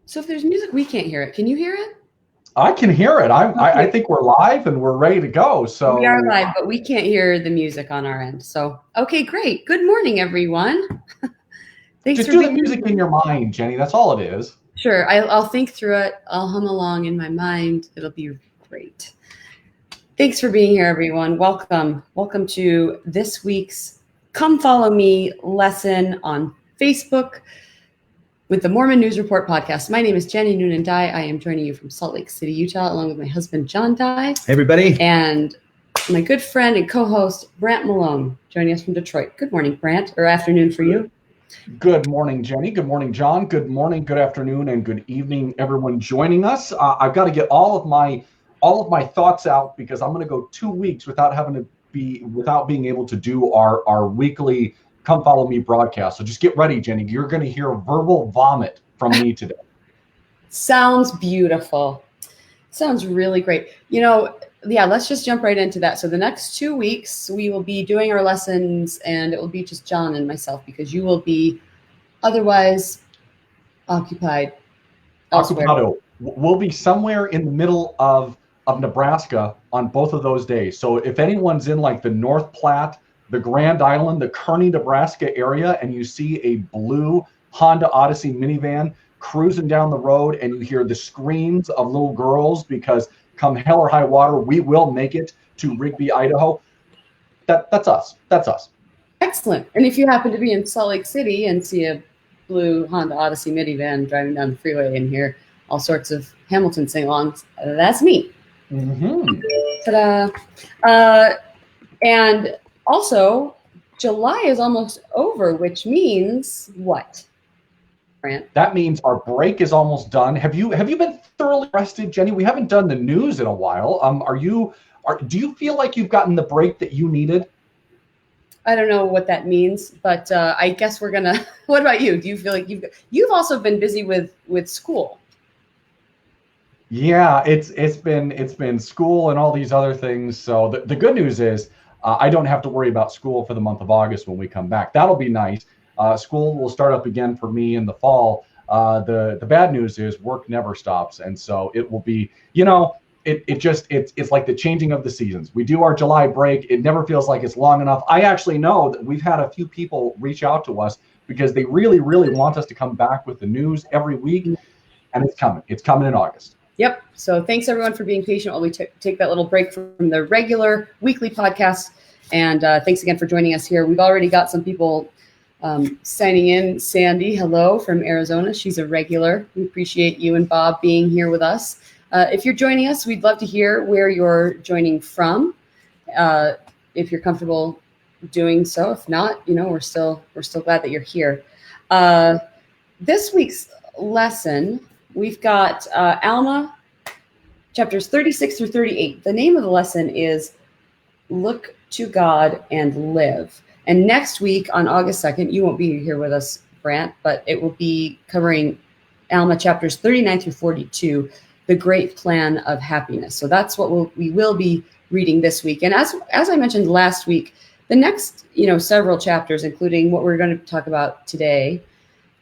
So if there's music, we can't hear it. Can you hear it? I can hear it. I think we're live and we're ready to go. We are So live, but we can't hear the music on our end. So, okay, great. Good morning, everyone. Thanks just for do the being music in your mind, Jenny. That's all it is. Sure. I'll think through it. I'll hum along in my mind. It'll be great. Thanks for being here, everyone. Welcome. Welcome to this week's Come Follow Me lesson on Facebook with the Mormon News Report podcast. My name is Jenny Noonan Dye. I am joining you from Salt Lake City, Utah, along with my husband, John Dye. Hey, everybody. And my good friend and co-host, Brant Malone, joining us from Detroit. Good morning, Brant, or afternoon for you. Good morning, Jenny. Good morning, John. Good morning, good afternoon, and good evening, everyone joining us. I've got to get all of my thoughts out because I'm going to go 2 weeks without being able to do our weekly Come Follow Me broadcast. So just get ready, Jenny. You're going to hear verbal vomit from me today. Sounds beautiful. Sounds really great. Let's just jump right into that. So the next 2 weeks, we will be doing our lessons, and it will be just John and myself because you will be otherwise occupied elsewhere. Occupado. We'll be somewhere in the middle of Nebraska on both of those days. So if anyone's in like the North Platte, the Grand Island, the Kearney, Nebraska area, and you see a blue Honda Odyssey minivan cruising down the road and you hear the screams of little girls because come hell or high water, we will make it to Rigby, Idaho. That's us. That's us. Excellent. And if you happen to be in Salt Lake City and see a blue Honda Odyssey minivan driving down the freeway and hear all sorts of Hamilton sing-alongs, that's me. Mm-hmm. Ta-da. And also, July is almost over, which means what, Brant? That means our break is almost done. Have you been thoroughly rested, Jenny? We haven't done the news in a while. Do you feel like you've gotten the break that you needed? I don't know what that means, but I guess we're gonna. What about you? Do you feel like you've also been busy with school? Yeah, it's been school and all these other things. So the good news is I don't have to worry about school for the month of August when we come back. That'll be nice. School will start up again for me in the fall. The bad news is work never stops, and so it will be. It's like the changing of the seasons. We do our July break. It never feels like it's long enough. I actually know that we've had a few people reach out to us because they really, really want us to come back with the news every week, and it's coming. It's coming in August. Yep. So thanks everyone for being patient while we take that little break from the regular weekly podcast. And thanks again for joining us here. We've already got some people signing in. Sandy, hello from Arizona. She's a regular. We appreciate you and Bob being here with us. If you're joining us, we'd love to hear where you're joining from. If you're comfortable doing so, if not, we're still glad that you're here. This week's lesson, we've got Alma chapters 36 through 38. The name of the lesson is Look to God and Live. And next week on August 2nd, you won't be here with us, Brant, but it will be covering Alma chapters 39 through 42, the great plan of happiness. So that's what we will be reading this week. And as I mentioned last week, the next, several chapters, including what we're going to talk about today,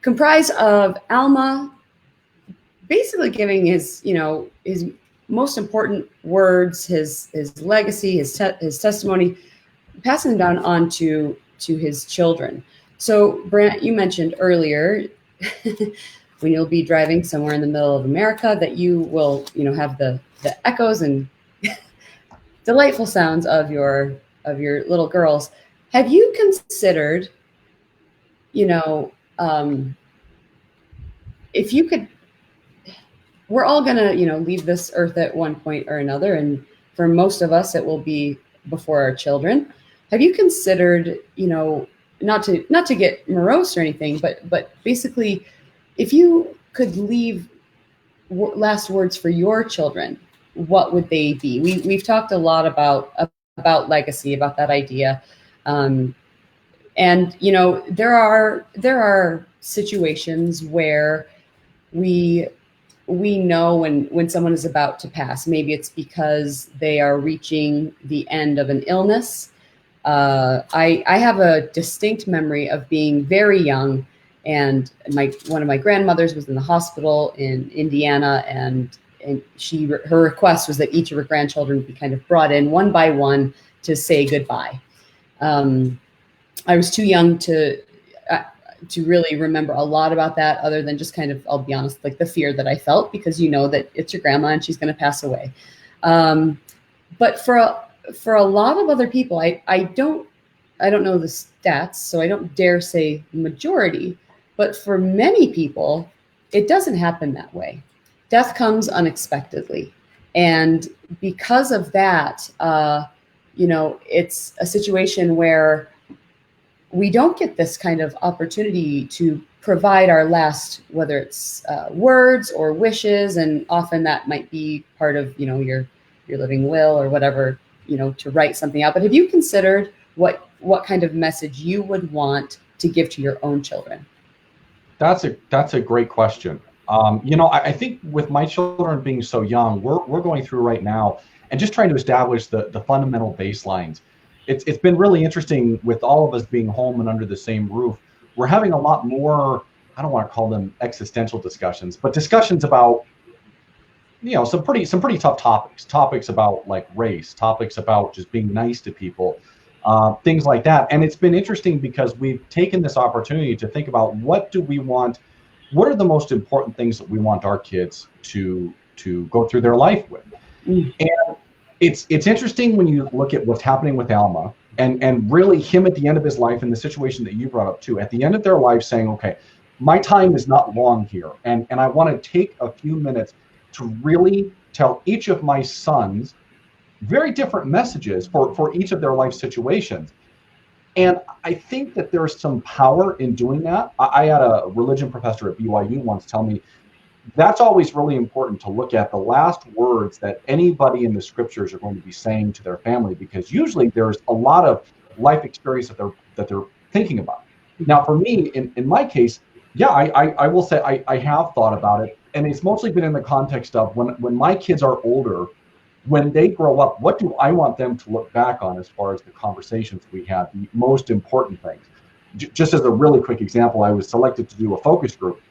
comprise of Alma basically giving his most important words, his legacy, his testimony, passing them down on to his children. So, Brant, you mentioned earlier when you'll be driving somewhere in the middle of America that you will, have the echoes and delightful sounds of your little girls. Have you considered, if you could, we're all going to, leave this earth at one point or another. And for most of us, it will be before our children. Have you considered, not to get morose or anything, but basically, if you could leave last words for your children, what would they be? We've talked a lot about legacy, about that idea. And, there are situations where we know when someone is about to pass. Maybe it's because they are reaching the end of an illness. I have a distinct memory of being very young And one of my grandmothers was in the hospital in Indiana, and her request was that each of her grandchildren be kind of brought in one by one to say goodbye. I was too young to really remember a lot about that, other than just kind of, I'll be honest, like the fear that I felt, because you know that it's your grandma and she's going to pass away. But for a lot of other people, I don't know the stats, so I don't dare say majority, but for many people, it doesn't happen that way. Death comes unexpectedly. And because of that, it's a situation where we don't get this kind of opportunity to provide our last, whether it's words or wishes, and often that might be part of, your living will or whatever, to write something out. But have you considered what kind of message you would want to give to your own children? That's a great question. I think with my children being so young, we're going through right now and just trying to establish the fundamental baselines. It's been really interesting with all of us being home and under the same roof. We're having a lot more, I don't want to call them existential discussions, but discussions about, some pretty tough topics about like race, topics about just being nice to people, things like that. And it's been interesting because we've taken this opportunity to think about what are the most important things that we want our kids to go through their life with. And it's interesting when you look at what's happening with Alma and really him at the end of his life, in the situation that you brought up too, at the end of their life saying, okay, my time is not long here. And I want to take a few minutes to really tell each of my sons very different messages for each of their life situations. And I think that there's some power in doing that. I had a religion professor at BYU once tell me that's always really important to look at the last words that anybody in the scriptures are going to be saying to their family, because usually there's a lot of life experience that they're thinking about. Now, for me, in my case, yeah, I will say I have thought about it, and it's mostly been in the context of when my kids are older, when they grow up, what do I want them to look back on as far as the conversations we had, the most important things? Just as a really quick example, I was selected to do a focus group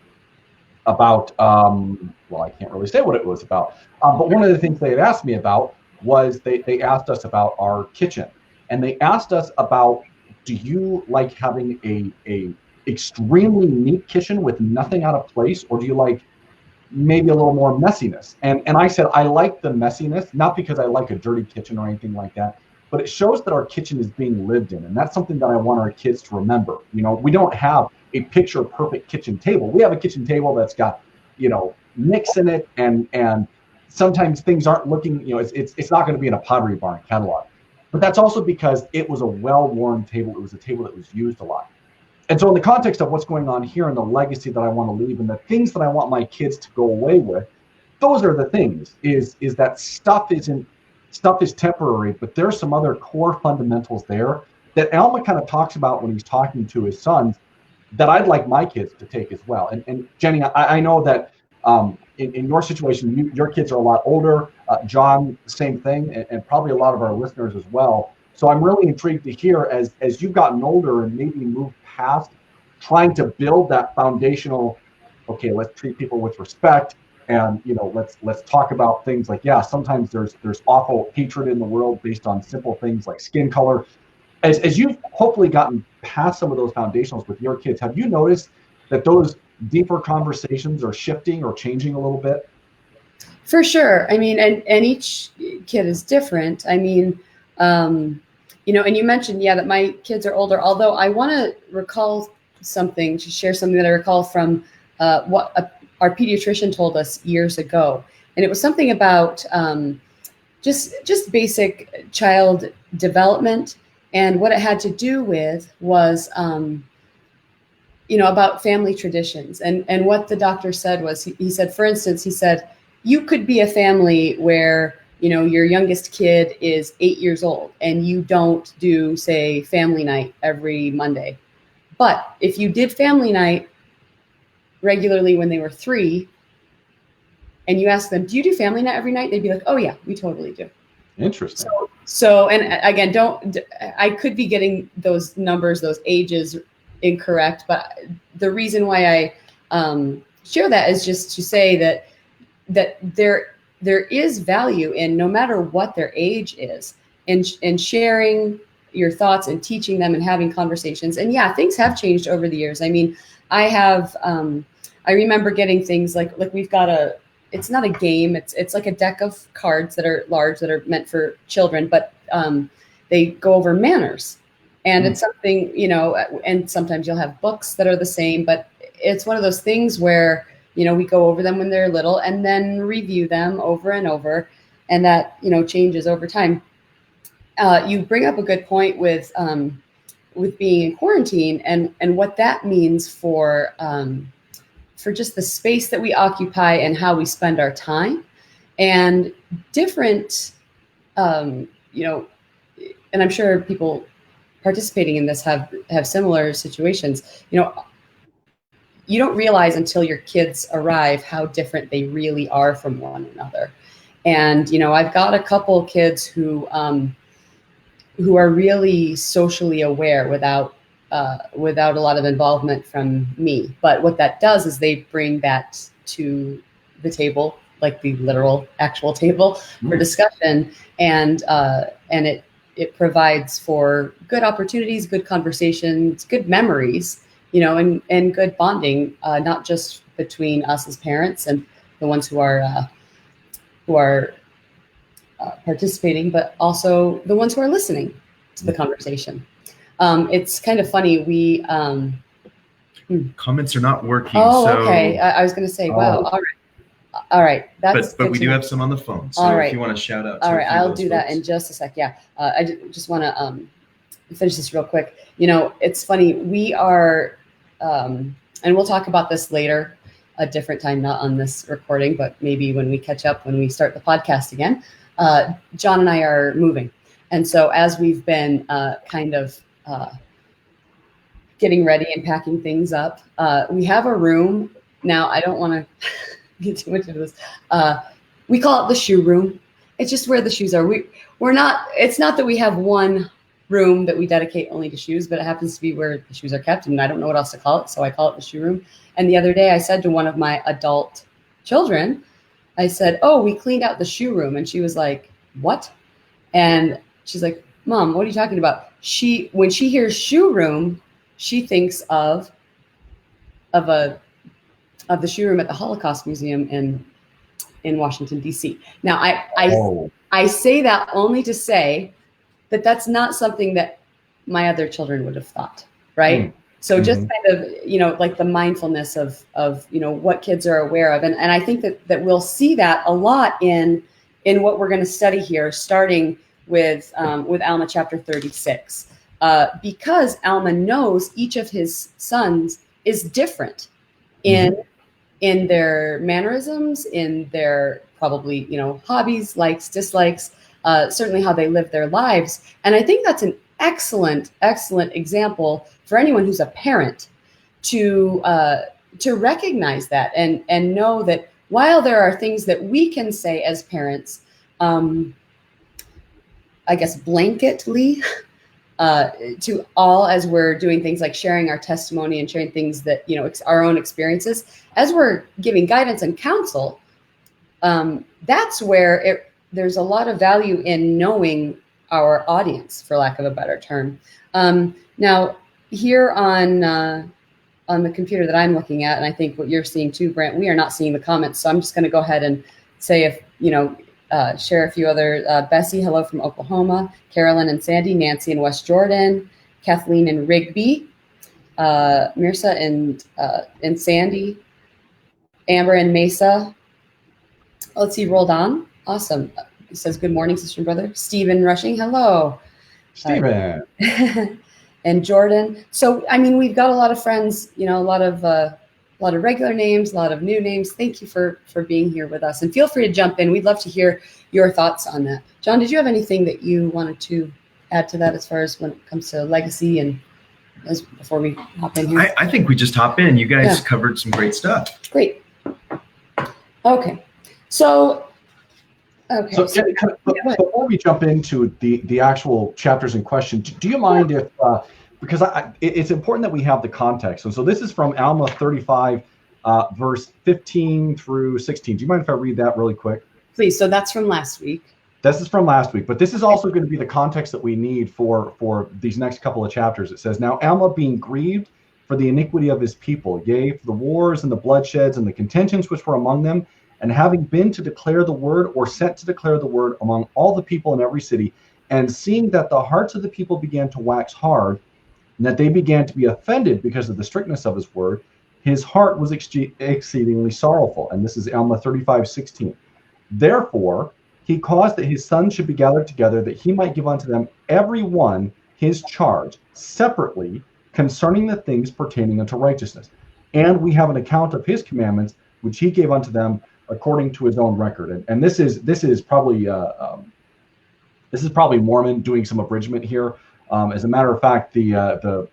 about, I can't really say what it was about, but one of the things they had asked me about was they asked us about our kitchen. And they asked us about, do you like having a extremely neat kitchen with nothing out of place, or do you like maybe a little more messiness? And I said, I like the messiness, not because I like a dirty kitchen or anything like that, but it shows that our kitchen is being lived in. And that's something that I want our kids to remember. We don't have a picture perfect kitchen table. We have a kitchen table that's got, nicks in it. And sometimes things aren't looking, it's not going to be in a Pottery Barn catalog. But that's also because it was a well-worn table. It was a table that was used a lot. And so in the context of what's going on here and the legacy that I want to leave and the things that I want my kids to go away with, those are the things, is that stuff is temporary, but there's some other core fundamentals there that Alma kind of talks about when he's talking to his sons that I'd like my kids to take as well. And Jenny, I know that in your situation, your kids are a lot older. John, same thing, and probably a lot of our listeners as well. So I'm really intrigued to hear as you've gotten older and maybe moved past trying to build that foundational, okay, let's treat people with respect, and let's talk about things like, yeah, sometimes there's awful hatred in the world based on simple things like skin color. As you've hopefully gotten past some of those foundationals with your kids, have you noticed that those deeper conversations are shifting or changing a little bit? For sure. I mean, and each kid is different. I mean, and you mentioned, that my kids are older, although I want to share something that I recall from what our pediatrician told us years ago. And it was something about just basic child development. And what it had to do with was, about family traditions. And what the doctor said was, he said, for instance, you could be a family where, your youngest kid is 8 years old and you don't do, say, family night every Monday. But if you did family night regularly when they were 3, and you ask them, do you do family night every night? They'd be like, oh yeah, we totally do. Interesting. So, and again, I could be getting those numbers, those ages incorrect. But the reason why I share that is just to say that there is value in, no matter what their age is, in sharing your thoughts and teaching them and having conversations. And yeah, things have changed over the years. I mean, I remember getting things like we've got it's not a game. It's like a deck of cards that are large, that are meant for children, but they go over manners. And it's something, and sometimes you'll have books that are the same, but it's one of those things where, we go over them when they're little and then review them over and over. And that, changes over time. You bring up a good point with being in quarantine and what that means for just the space that we occupy and how we spend our time, and different, and I'm sure people participating in this have similar situations. You don't realize until your kids arrive how different they really are from one another. And, I've got a couple kids who are really socially aware without a lot of involvement from me. But what that does is they bring that to the table, like the literal actual table for discussion. And it provides for good opportunities, good conversations, good memories, and good bonding, not just between us as parents and the ones who are participating, but also the ones who are listening to the conversation. It's kind of funny. We comments are not working. Oh, so, okay. I was going to say, wow. All right. That's but we do have some on the phone. So all right. If you want to shout out. All right. I'll do that in just a sec. Yeah. I just want to finish this real quick. It's funny. We are, and we'll talk about this later, a different time, not on this recording, but maybe when we catch up, when we start the podcast again. John and I are moving. And so as we've been kind of getting ready and packing things up, we have a room. Now, I don't want to get too much into this. We call it the shoe room. It's just where the shoes are. It's not that we have one room that we dedicate only to shoes, but it happens to be where the shoes are kept, and I don't know what else to call it, so I call it the shoe room. And the other day I said to one of my adult children, I said, "Oh, we cleaned out the shoe room." And she was like, "What?" And she's like, "Mom, what are you talking about?" When she hears shoe room, she thinks of the shoe room at the Holocaust Museum in Washington, D.C. Now, I say that only to say that that's not something that my other children would have thought, right? So just kind of, like the mindfulness of what kids are aware of. And I think that we'll see that a lot in what we're going to study here, starting with Alma Chapter 36, because Alma knows each of his sons is different in their mannerisms, in their probably, hobbies, likes, dislikes, certainly how they live their lives. And I think that's an excellent example for anyone who's a parent to recognize that and know that while there are things that we can say as parents, I guess blanketly, to all, as we're doing things like sharing our testimony and sharing things that, our own experiences, as we're giving guidance and counsel, that's where there's a lot of value in knowing our audience, for lack of a better term. Now, here on the computer that I'm looking at, and I think what you're seeing too, Brent, we are not seeing the comments. So I'm just going to go ahead and say, if, share a few other, Bessie, hello from Oklahoma, Carolyn and Sandy, Nancy in West Jordan, Kathleen and Rigby, Mirsa and Sandy, Amber and Mesa. Let's see, rolled on. Awesome. It says, good morning, sister and brother. Stephen Rushing, hello. Stephen. And Jordan. So, I mean, we've got a lot of friends, a lot of regular names, a lot of new names. Thank you for being here with us. And feel free to jump in. We'd love to hear your thoughts on that. John, did you have anything that you wanted to add to that as far as when it comes to legacy and before we hop in here? I think we just hop in. You guys covered some great stuff. Great. Okay. So before we jump into the actual chapters in question, do you mind if because it's important that we have the context. And so this is from Alma 35, verse 15 through 16. Do you mind if I read that really quick? Please. So that's from last week. This is from last week, but this is also going to be the context that we need for these next couple of chapters. It says, "Now Alma, being grieved for the iniquity of his people, yea, for the wars and the bloodsheds and the contentions which were among them, and having been to declare the word, or sent to declare the word among all the people in every city, and seeing that the hearts of the people began to wax hard, and that they began to be offended because of the strictness of his word, his heart was exceedingly sorrowful." And this is Alma 35:16. "Therefore he caused that his sons should be gathered together, that he might give unto them every one his charge separately concerning the things pertaining unto righteousness. And we have an account of his commandments, which he gave unto them according to his own record." And this is probably Mormon doing some abridgment here. As a matter of fact, the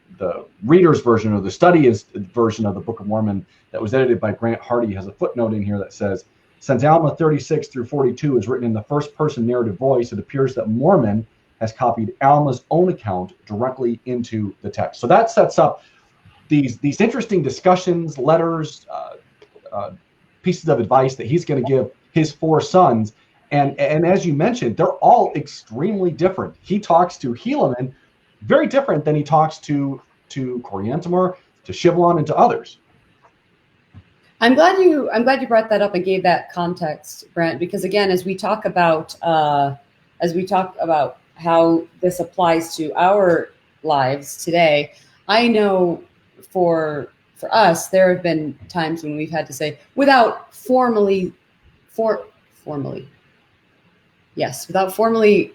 reader's version, or the study version of the Book of Mormon that was edited by Grant Hardy, has a footnote in here that says, "Since Alma 36 through 42 is written in the first person narrative voice, it appears that Mormon has copied Alma's own account directly into the text." So that sets up these interesting discussions, letters, pieces of advice that he's going to give his four sons. And as you mentioned, they're all extremely different. He talks to Helaman very different than he talks to Coriantumr, to Shiblon, and to others. I'm glad you brought that up and gave that context, Brent, because again, as we talk about how this applies to our lives today, I know for us, there have been times when we've had to say, without formally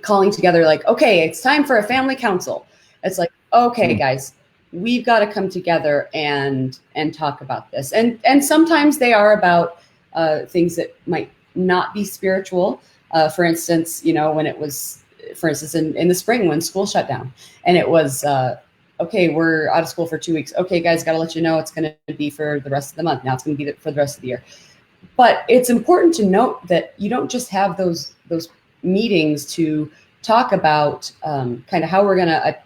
calling together, like, okay, it's time for a family council. It's like, okay, guys, we've got to come together and talk about this. And sometimes they are about things that might not be spiritual. For instance, when it was, for instance, in the spring when school shut down, and it was, okay, we're out of school for 2 weeks. Okay, guys, got to let you know it's going to be for the rest of the month. Now it's going to be for the rest of the year. But it's important to note that you don't just have those meetings to talk about kind of how we're going to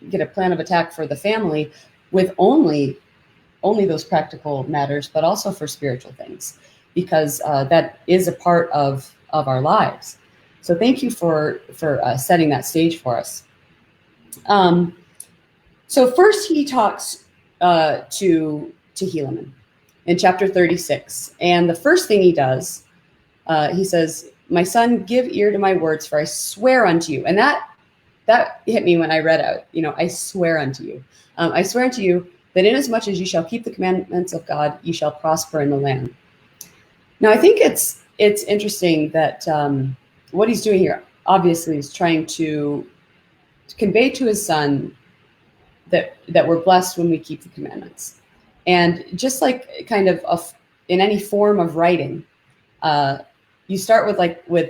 get a plan of attack for the family with only those practical matters, but also for spiritual things, because that is a part of our lives. So thank you for setting that stage for us. So first he talks to Helaman in chapter 36. And the first thing he does, he says, "My son, give ear to my words, for I swear unto you." And that hit me when I read out, I swear unto you. I swear unto you that inasmuch as you shall keep the commandments of God, you shall prosper in the land. Now, I think it's interesting that what he's doing here, obviously, is trying to convey to his son that we're blessed when we keep the commandments. And just like kind of in any form of writing, you start with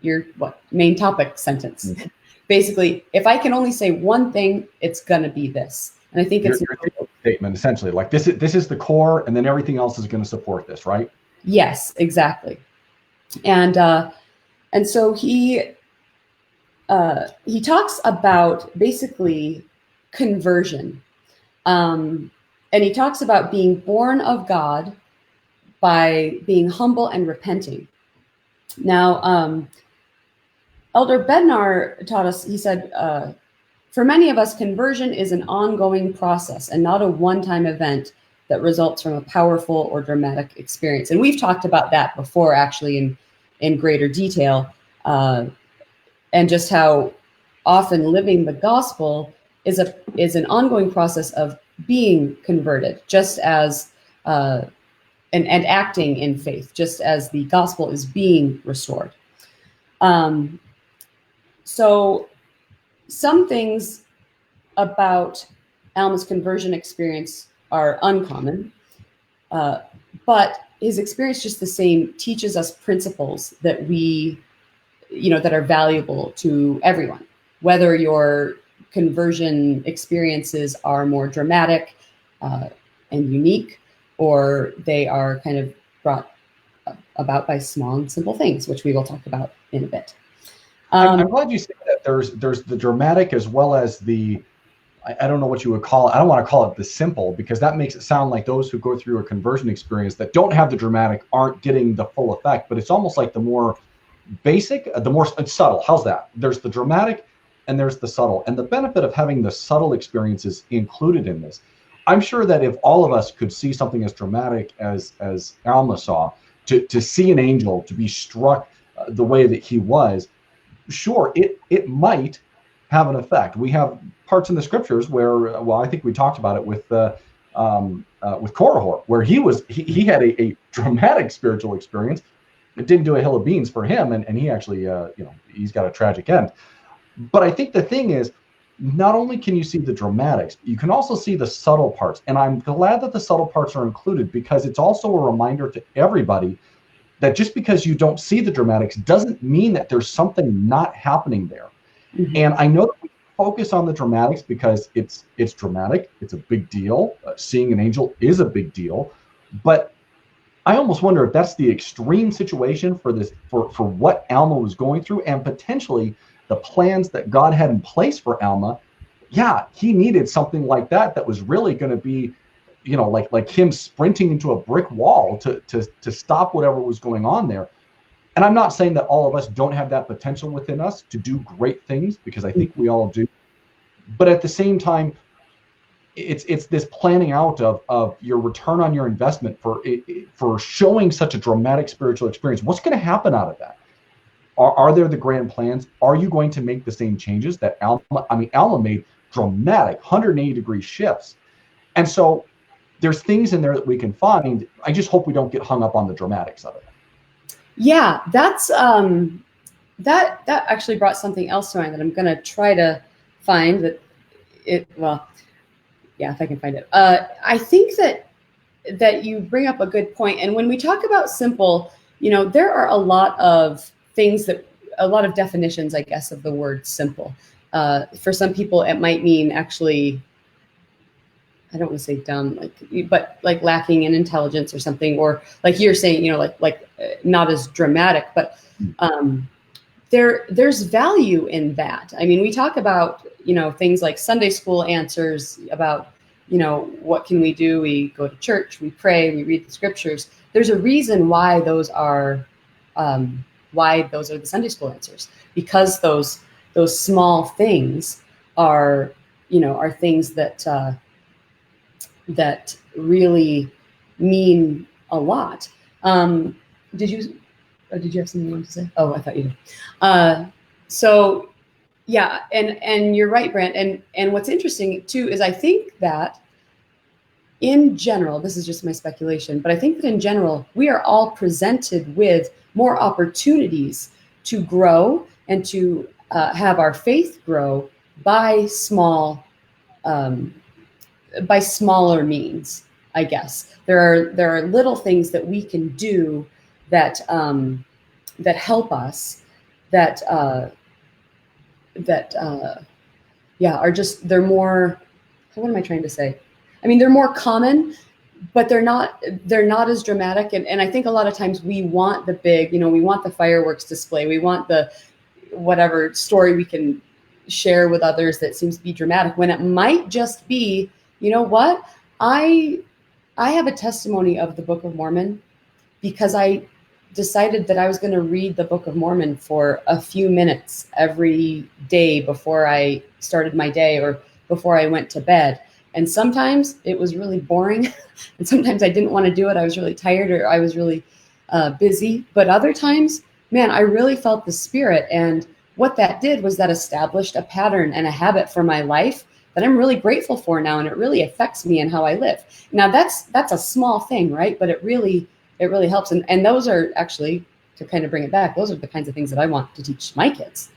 your main topic sentence. Mm-hmm. Basically, if I can only say one thing, it's going to be this. And I think it's your statement, essentially, like this is the core, and then everything else is going to support this, right? Yes, exactly. And so he talks about basically conversion. And he talks about being born of God by being humble and repenting. Now, Elder Bednar taught us, he said, for many of us, conversion is an ongoing process and not a one-time event that results from a powerful or dramatic experience. And we've talked about that before, actually, in greater detail, and just how often living the gospel is an ongoing process of being converted, just as and acting in faith, just as the gospel is being restored. So some things about Alma's conversion experience are uncommon, but his experience, just the same, teaches us principles that that are valuable to everyone, whether your conversion experiences are more dramatic and unique, or they are kind of brought about by small and simple things, which we will talk about in a bit. I'm glad you said that there's the dramatic as well as the I don't know what you would call it. I don't want to call it the simple, because that makes it sound like those who go through a conversion experience that don't have the dramatic aren't getting the full effect. But it's almost like the more basic, the more subtle. How's that? There's the dramatic and there's the subtle. And the benefit of having the subtle experiences included in this, I'm sure that if all of us could see something as dramatic as Alma saw, to see an angel, to be struck the way that he was, sure, it might have an effect. We have parts in the scriptures where, well, I think we talked about it with Korihor, where he had a dramatic spiritual experience. It didn't do a hill of beans for him, and he actually, he's got a tragic end. But I think the thing is, not only can you see the dramatics, you can also see the subtle parts. And I'm glad that the subtle parts are included, because it's also a reminder to everybody that just because you don't see the dramatics doesn't mean that there's something not happening there. Mm-hmm. And I know that we focus on the dramatics because it's dramatic. It's a big deal. Seeing an angel is a big deal. But I almost wonder if that's the extreme situation for what Alma was going through, and potentially the plans that God had in place for Alma. Yeah, he needed something like that was really going to be, like him sprinting into a brick wall to stop whatever was going on there. And I'm not saying that all of us don't have that potential within us to do great things, because I think we all do. But at the same time, it's this planning out of your return on your investment for showing such a dramatic spiritual experience. What's going to happen out of that? Are there the grand plans? Are you going to make the same changes that Alma made dramatic 180-degree shifts? And so there's things in there that we can find. I just hope we don't get hung up on the dramatics of it. Yeah, that's that actually brought something else to mind that I'm going to try to find if I can find it. I think that you bring up a good point. And when we talk about simple, there are a lot of things a lot of definitions, I guess, of the word simple. For some people, it might mean actually, I don't want to say dumb, but lacking in intelligence or something, or like you're saying, not as dramatic, but there's value in that. I mean, we talk about, things like Sunday school answers about, what can we do? We go to church, we pray, we read the scriptures. There's a reason why those are the Sunday school answers, because those small things are things that really mean a lot. Did you have something you wanted to say? Oh, I thought you did. So yeah, and you're right, Brent. And what's interesting too is I think that in general, this is just my speculation, but I think that in general, we are all presented with more opportunities to grow and to have our faith grow by smaller means, I guess. There are little things that we can do that help us, are just, they're more, what am I trying to say? I mean, they're more common, but they're not as dramatic. And I think a lot of times we want the big, we want the fireworks display. We want the whatever story we can share with others that seems to be dramatic, when it might just be, what? I have a testimony of the Book of Mormon because I decided that I was going to read the Book of Mormon for a few minutes every day before I started my day or before I went to bed. And sometimes it was really boring, and sometimes I didn't want to do it. I was really tired, or I was really busy. But other times, man, I really felt the Spirit. And what that did was that established a pattern and a habit for my life that I'm really grateful for now, and it really affects me and how I live. Now that's a small thing, right? But it really helps. And those are actually, to kind of bring it back, those are the kinds of things that I want to teach my kids.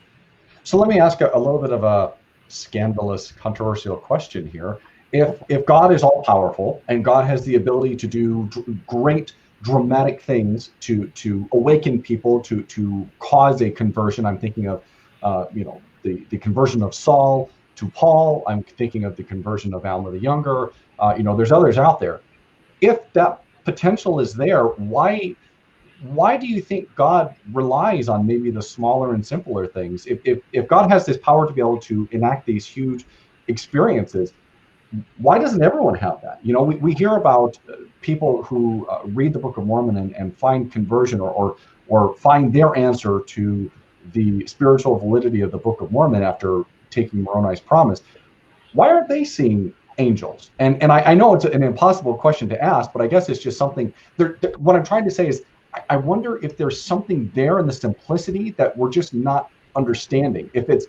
So let me ask a little bit of a scandalous, controversial question here. If God is all powerful and God has the ability to do great dramatic things to awaken people, to cause a conversion, I'm thinking of the conversion of Saul to Paul. I'm thinking of the conversion of Alma the Younger. There's others out there. If that potential is there, why do you think God relies on maybe the smaller and simpler things? If God has this power to be able to enact these huge experiences. Why doesn't everyone have that? You know, we hear about people who read the Book of Mormon and find conversion or find their answer to the spiritual validity of the Book of Mormon after taking Moroni's promise. Why aren't they seeing angels? And I know it's an impossible question to ask, but I guess it's just something. What I'm trying to say is, I wonder if there's something there in the simplicity that we're just not understanding. If it's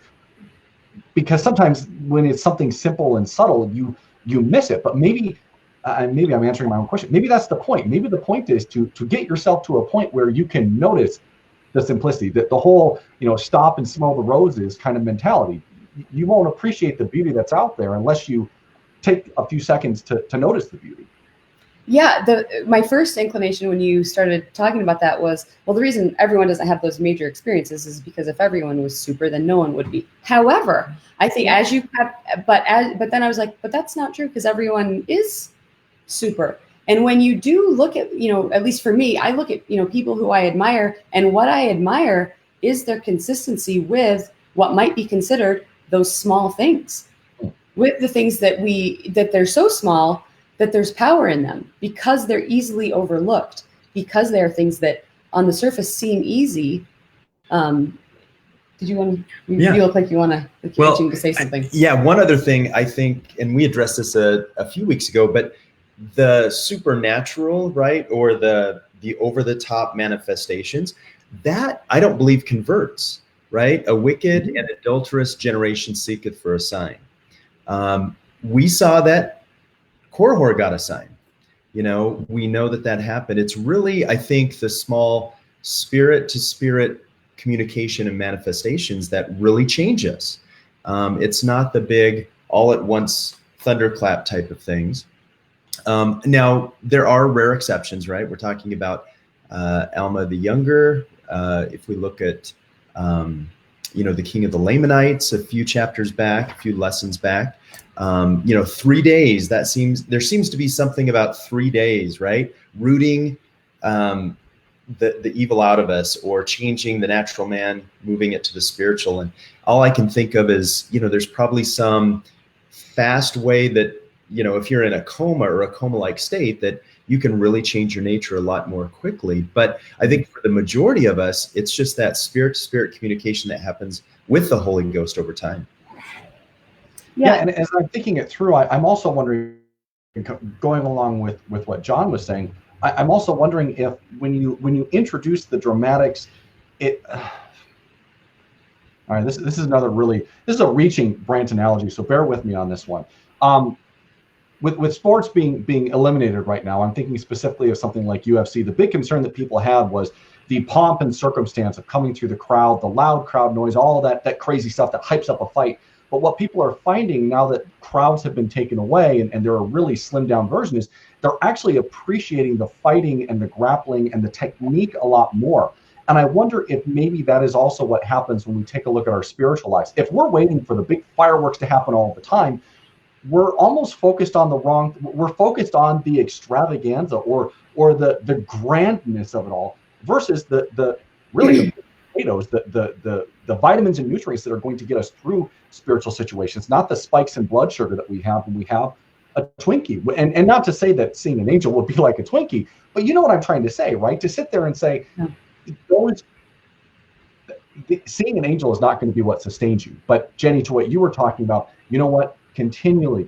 because sometimes when it's something simple and subtle, you miss it. But maybe I'm answering my own question. Maybe that's the point. Maybe the point is to get yourself to a point where you can notice the simplicity, that the whole, stop and smell the roses kind of mentality. You won't appreciate the beauty that's out there unless you take a few seconds to notice the beauty. Yeah, my first inclination when you started talking about that was, well, the reason everyone doesn't have those major experiences is because if everyone was super, then no one would be. However, I think but then I was like, but that's not true, because everyone is super. And when you do look at, at least for me, I look at, people who I admire, and what I admire is their consistency with what might be considered those small things, with the things that they're so small that there's power in them, because they're easily overlooked, because they are things that on the surface seem easy. Did you want to, you look like you want to say something. One other thing I think, and we addressed this a few weeks ago, but the supernatural, right? Or the over the top manifestations, that I don't believe converts, right? A wicked and adulterous generation seeketh for a sign. We saw that Korihor got a sign. We know that happened. It's really, I think, the small spirit to spirit communication and manifestations that really change us. It's not the big all at once thunderclap type of things. Now, there are rare exceptions, right? We're talking about Alma the Younger. If we look at, the King of the Lamanites, a few chapters back, a few lessons back, 3 days, there seems to be something about 3 days, right? Rooting the evil out of us, or changing the natural man, moving it to the spiritual. And all I can think of is, there's probably some fast way that, if you're in a coma or a coma-like state, that you can really change your nature a lot more quickly. But I think for the majority of us, it's just that spirit-to-spirit communication that happens with the Holy Ghost over time. Yeah, and as I'm thinking it through, I'm also wondering, going along with what John was saying, I'm also wondering if when you introduce the dramatics, all right, this is a reaching Brant analogy, so bear with me on this one. With sports being eliminated right now, I'm thinking specifically of something like UFC. The big concern that people had was the pomp and circumstance of coming through the crowd, the loud crowd noise, all of that crazy stuff that hypes up a fight. But what people are finding now that crowds have been taken away and they're a really slimmed down version is they're actually appreciating the fighting and the grappling and the technique a lot more. And I wonder if maybe that is also what happens when we take a look at our spiritual lives. If we're waiting for the big fireworks to happen all the time, we're almost focused on we're focused on the extravaganza or the grandness of it all versus the really the potatoes, the vitamins and nutrients that are going to get us through spiritual situations, not the spikes in blood sugar that we have when we have a Twinkie. And not to say that seeing an angel would be like a Twinkie, but you know what I'm trying to say, right? To sit there and say, seeing an angel is not going to be what sustains you. But Jenny, to what you were talking about, you know what? Continue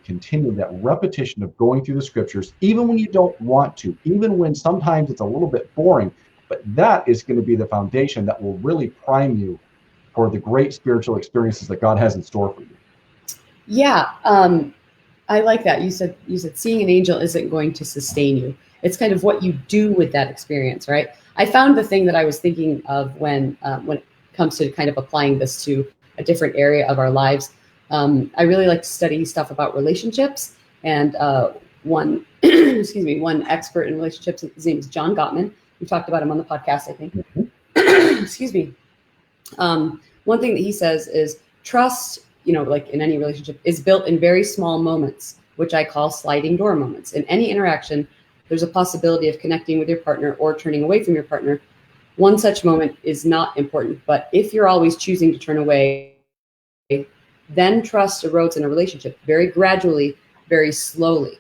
that repetition of going through the scriptures, even when you don't want to, even when sometimes it's a little bit boring, but that is going to be the foundation that will really prime you for the great spiritual experiences that God has in store for you. Yeah, I like that. You said seeing an angel isn't going to sustain you. It's kind of what you do with that experience, right? I found the thing that I was thinking of when it comes to kind of applying this to a different area of our lives. I really like to study stuff about relationships, and one expert in relationships, his name is John Gottman. We talked about him on the podcast, I think. Excuse me. One thing that he says is trust, like in any relationship, is built in very small moments, which I call sliding door moments. In any interaction, there's a possibility of connecting with your partner or turning away from your partner. One such moment is not important, but if you're always choosing to turn away, Then trust erodes in a relationship very gradually, very slowly.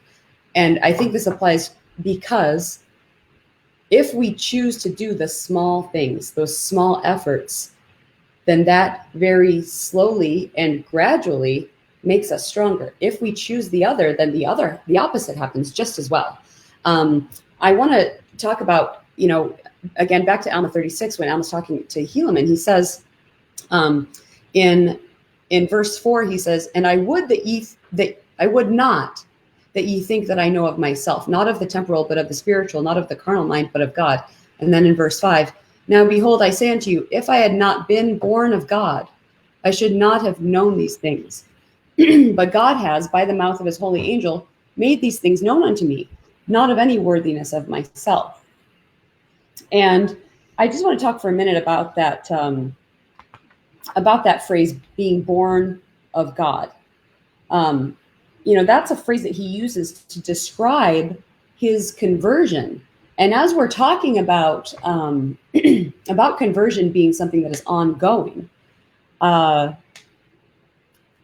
And I think this applies because if we choose to do the small things, those small efforts, then that very slowly and gradually makes us stronger. If we choose the other, then the opposite happens just as well. I want to talk about, again, back to Alma 36, when Alma's talking to Helaman, he says, in verse 4, he says, "And I would I would not that ye think that I know of myself, not of the temporal, but of the spiritual, not of the carnal mind, but of God." And then in verse 5, "Now behold, I say unto you, if I had not been born of God, I should not have known these things. But God has, by the mouth of his holy angel, made these things known unto me, not of any worthiness of myself." And I just want to talk for a minute about that phrase, being born of God. That's a phrase that he uses to describe his conversion. And as we're talking about about conversion being something that is ongoing, what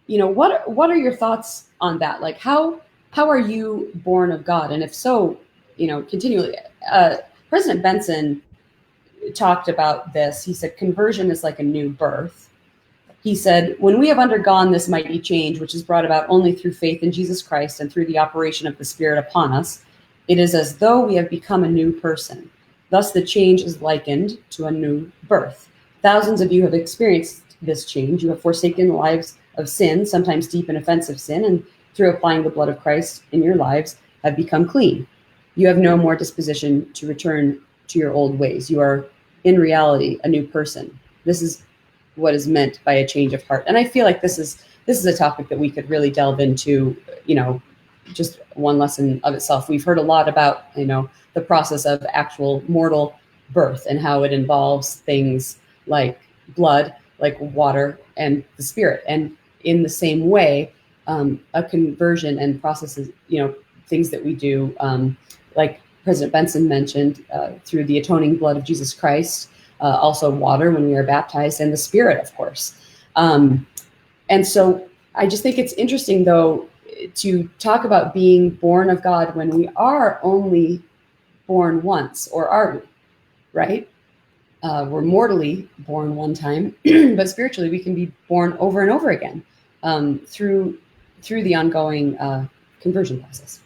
are your thoughts on that? Like, how are you born of God? And if so, continually. President Benson talked about this. He said, conversion is like a new birth. He said, when we have undergone this mighty change, which is brought about only through faith in Jesus Christ and through the operation of the Spirit upon us, it is as though we have become a new person. Thus, the change is likened to a new birth. Thousands of you have experienced this change. You have forsaken lives of sin, sometimes deep and offensive sin, and through applying the blood of Christ in your lives, have become clean. You have no more disposition to return to your old ways. You are, in reality, a new person. This is what is meant by a change of heart. And I feel like this is a topic that we could really delve into, just one lesson of itself. We've heard a lot about, the process of actual mortal birth and how it involves things like blood, like water, and the Spirit. And in the same way, a conversion and processes, things that we do, like President Benson mentioned, through the atoning blood of Jesus Christ, also water when we are baptized, and the Spirit, of course. And so I just think it's interesting, though, to talk about being born of God when we are only born once, or are we, right? We're mortally born one time, but spiritually we can be born over and over again through the ongoing conversion process.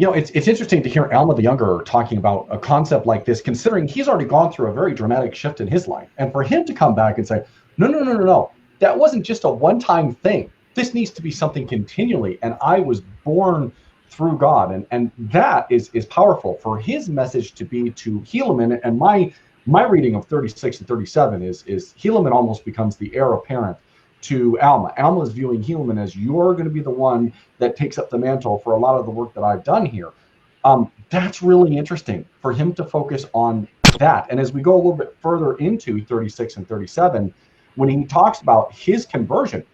It's interesting to hear Alma the Younger talking about a concept like this, considering he's already gone through a very dramatic shift in his life. And for him to come back and say, no, that wasn't just a one-time thing. This needs to be something continually. And I was born through God. And that is powerful for his message to be to Helaman. And my reading of 36 and 37 is Helaman almost becomes the heir apparent to Alma. Alma is viewing Helaman as, you're going to be the one that takes up the mantle for a lot of the work that I've done here. That's really interesting for him to focus on that. And as we go a little bit further into 36 and 37, when he talks about his conversion,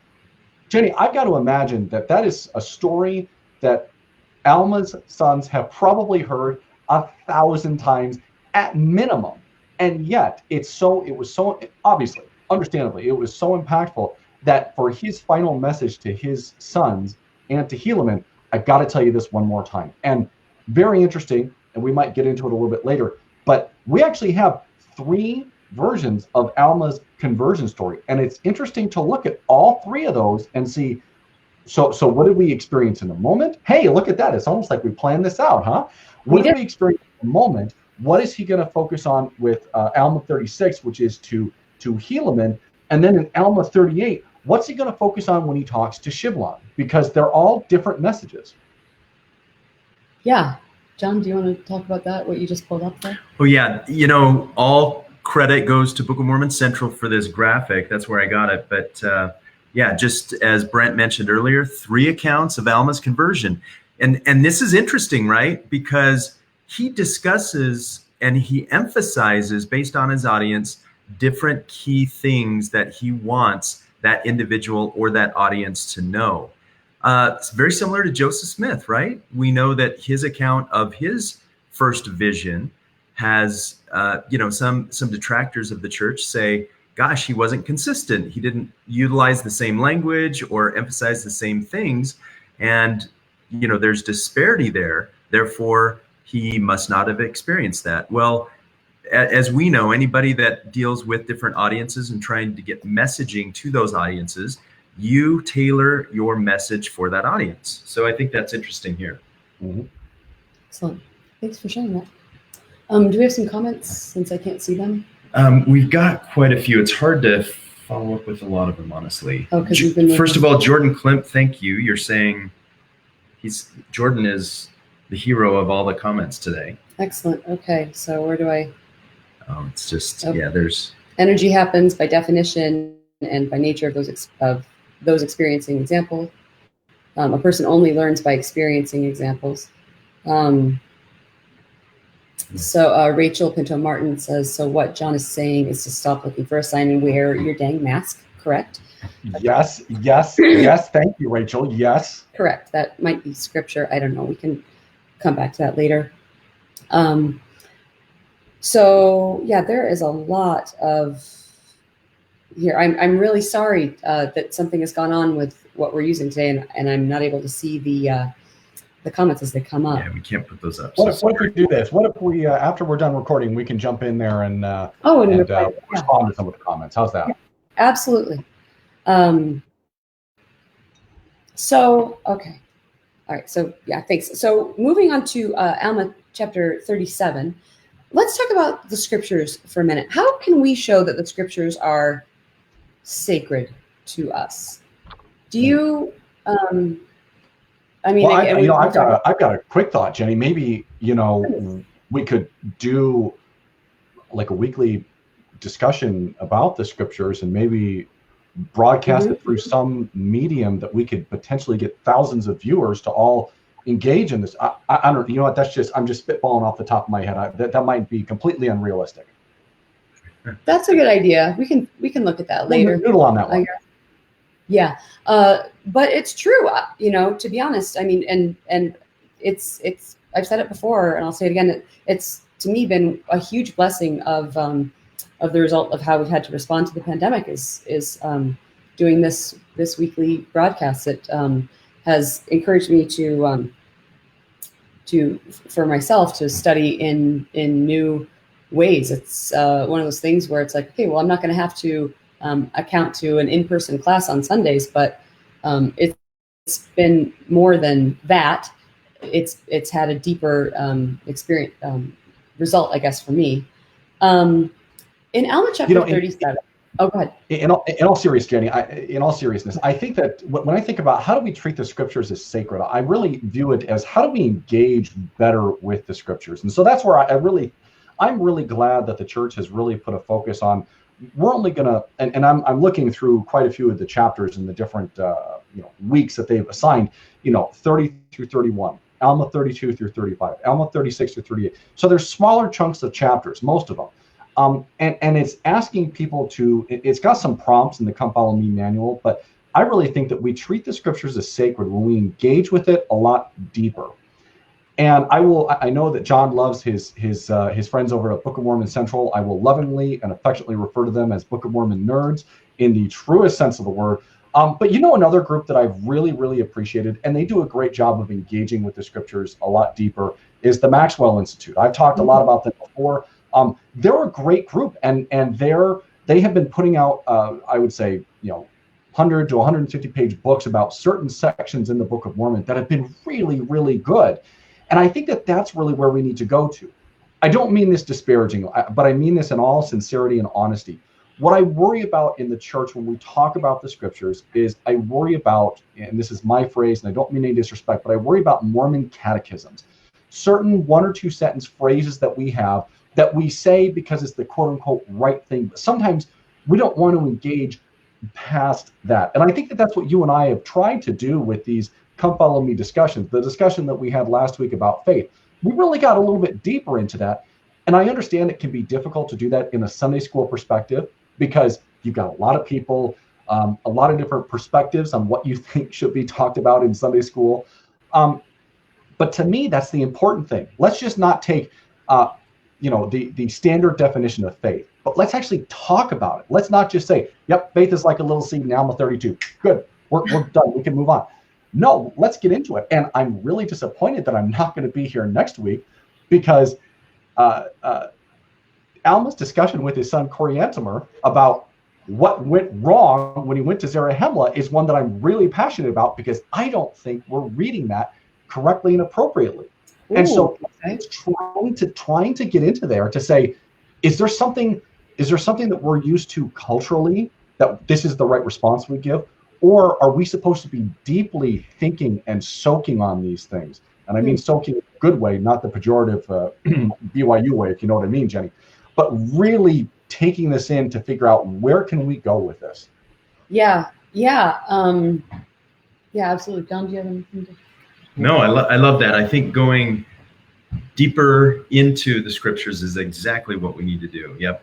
Jenny, I've got to imagine that is a story that Alma's sons have probably heard 1,000 times at minimum. And yet it was so obviously, understandably, it was so impactful that for his final message to his sons and to Helaman, I've got to tell you this one more time. And very interesting, and we might get into it a little bit later, but we actually have 3 versions of Alma's conversion story. And it's interesting to look at all 3 of those and see, so what did we experience in the moment? Hey, look at that. It's almost like we planned this out, huh? What did we experience in the moment? What is he going to focus on with Alma 36, which is to Helaman? And then in Alma 38, what's he going to focus on when he talks to Shiblon? Because they're all different messages. Yeah. John, do you want to talk about that, what you just pulled up there? Oh, yeah. All credit goes to Book of Mormon Central for this graphic. That's where I got it. But just as Brent mentioned earlier, 3 accounts of Alma's conversion. And this is interesting, right? Because he discusses and he emphasizes, based on his audience, different key things that he wants that individual or that audience to know. It's very similar to Joseph Smith, right? We know that his account of his first vision has, some detractors of the church say gosh, he wasn't consistent. He didn't utilize the same language or emphasize the same things. And, there's disparity there. Therefore, he must not have experienced that. Well, as we know, anybody that deals with different audiences and trying to get messaging to those audiences, you tailor your message for that audience. So I think that's interesting here. Mm-hmm. Excellent. Thanks for sharing that. Do we have some comments since I can't see them? We've got quite a few. It's hard to follow up with a lot of them, honestly. Oh, because you've been First of all, Jordan Klimt, thank you. You're saying Jordan is the hero of all the comments today. Excellent. Okay, so where do I? Oh, it's just there's energy happens by definition and by nature of those experiencing example. A person only learns by experiencing examples. So Rachel Pinto Martin says, so what John is saying is to stop looking for a sign and wear your dang mask, correct? Yes. Thank you, Rachel. Yes. Correct. That might be scripture. I don't know. We can come back to that later. So yeah, there is a lot of here. I'm really sorry that something has gone on with what we're using today, and I'm not able to see the comments as they come up. Yeah, we can't put those up. What if we do this? What if we, after we're done recording, we can jump in there and respond to some of the comments? How's that? Yeah, absolutely. So, okay. All right. So yeah, thanks. So moving on to Alma Chapter 37, let's talk about the scriptures for a minute. How can we show that the scriptures are sacred to us? Do you, I've got a quick thought, Jenny. Maybe, we could do like a weekly discussion about the scriptures and maybe broadcast it through some medium that we could potentially get thousands of viewers to all engage in this. I don't, what, I'm just spitballing off the top of my head. That might be completely unrealistic. That's a good idea. We can look at that later. Noodle on that one. Yeah. But it's true, to be honest. I mean, and it's I've said it before and I'll say it again, it's to me been a huge blessing of the result of how we've had to respond to the pandemic is doing this weekly broadcast that has encouraged me to for myself to study in new ways. It's one of those things where it's like, okay, well, I'm not going to have to account to an in-person class on Sundays, but it's been more than that. It's had a deeper experience result, I guess, for me. In Alma Chapter 37. Oh, go ahead. In all seriousness, Jenny, in all seriousness, I think that when I think about how do we treat the scriptures as sacred, I really view it as how do we engage better with the scriptures. And so that's where I'm really glad that the church has really put a focus on. We're only gonna, and I'm looking through quite a few of the chapters in the different weeks that they've assigned. 30 through 31, Alma 32 through 35, Alma 36 through 38. So there's smaller chunks of chapters, most of them. And it's asking people it's got some prompts in the Come Follow Me manual, but I really think that we treat the scriptures as sacred when we engage with it a lot deeper. And I know that John loves his friends over at Book of Mormon Central. I will lovingly and affectionately refer to them as Book of Mormon nerds in the truest sense of the word. But another group that I've really, really appreciated, and they do a great job of engaging with the scriptures a lot deeper, is the Maxwell Institute. I've talked a lot about them before. They're a great group, and they have been putting out, I would say, 100 to 150 page books about certain sections in the Book of Mormon that have been really, really good. And I think that that's really where we need to go to. I don't mean this disparaging, but I mean this in all sincerity and honesty. What I worry about in the church when we talk about the scriptures is I worry about, and this is my phrase, and I don't mean any disrespect, but I worry about Mormon catechisms. Certain 1 or 2 sentence phrases that we have that we say because it's the quote unquote right thing, but sometimes we don't want to engage past that. And I think that that's what you and I have tried to do with these Come Follow Me discussions. The discussion that we had last week about faith, we really got a little bit deeper into that. And I understand it can be difficult to do that in a Sunday school perspective because you've got a lot of people, a lot of different perspectives on what you think should be talked about in Sunday school. But to me, that's the important thing. Let's just not take the standard definition of faith, but let's actually talk about it. Let's not just say, yep, faith is like a little seed in Alma 32. Good, we're done. We can move on. No, let's get into it. And I'm really disappointed that I'm not going to be here next week because Alma's discussion with his son Coriantumr about what went wrong when he went to Zarahemla is one that I'm really passionate about because I don't think we're reading that correctly and appropriately. Ooh, and so it's trying to get into there to say, is there something that we're used to culturally that this is the right response we give? Or are we supposed to be deeply thinking and soaking on these things? And I mean soaking in a good way, not the pejorative BYU way, if you know what I mean, Jenny. But really taking this in to figure out where can we go with this? Yeah, absolutely. John, do you have anything to? No, I love that. I think going deeper into the scriptures is exactly what we need to do. Yep.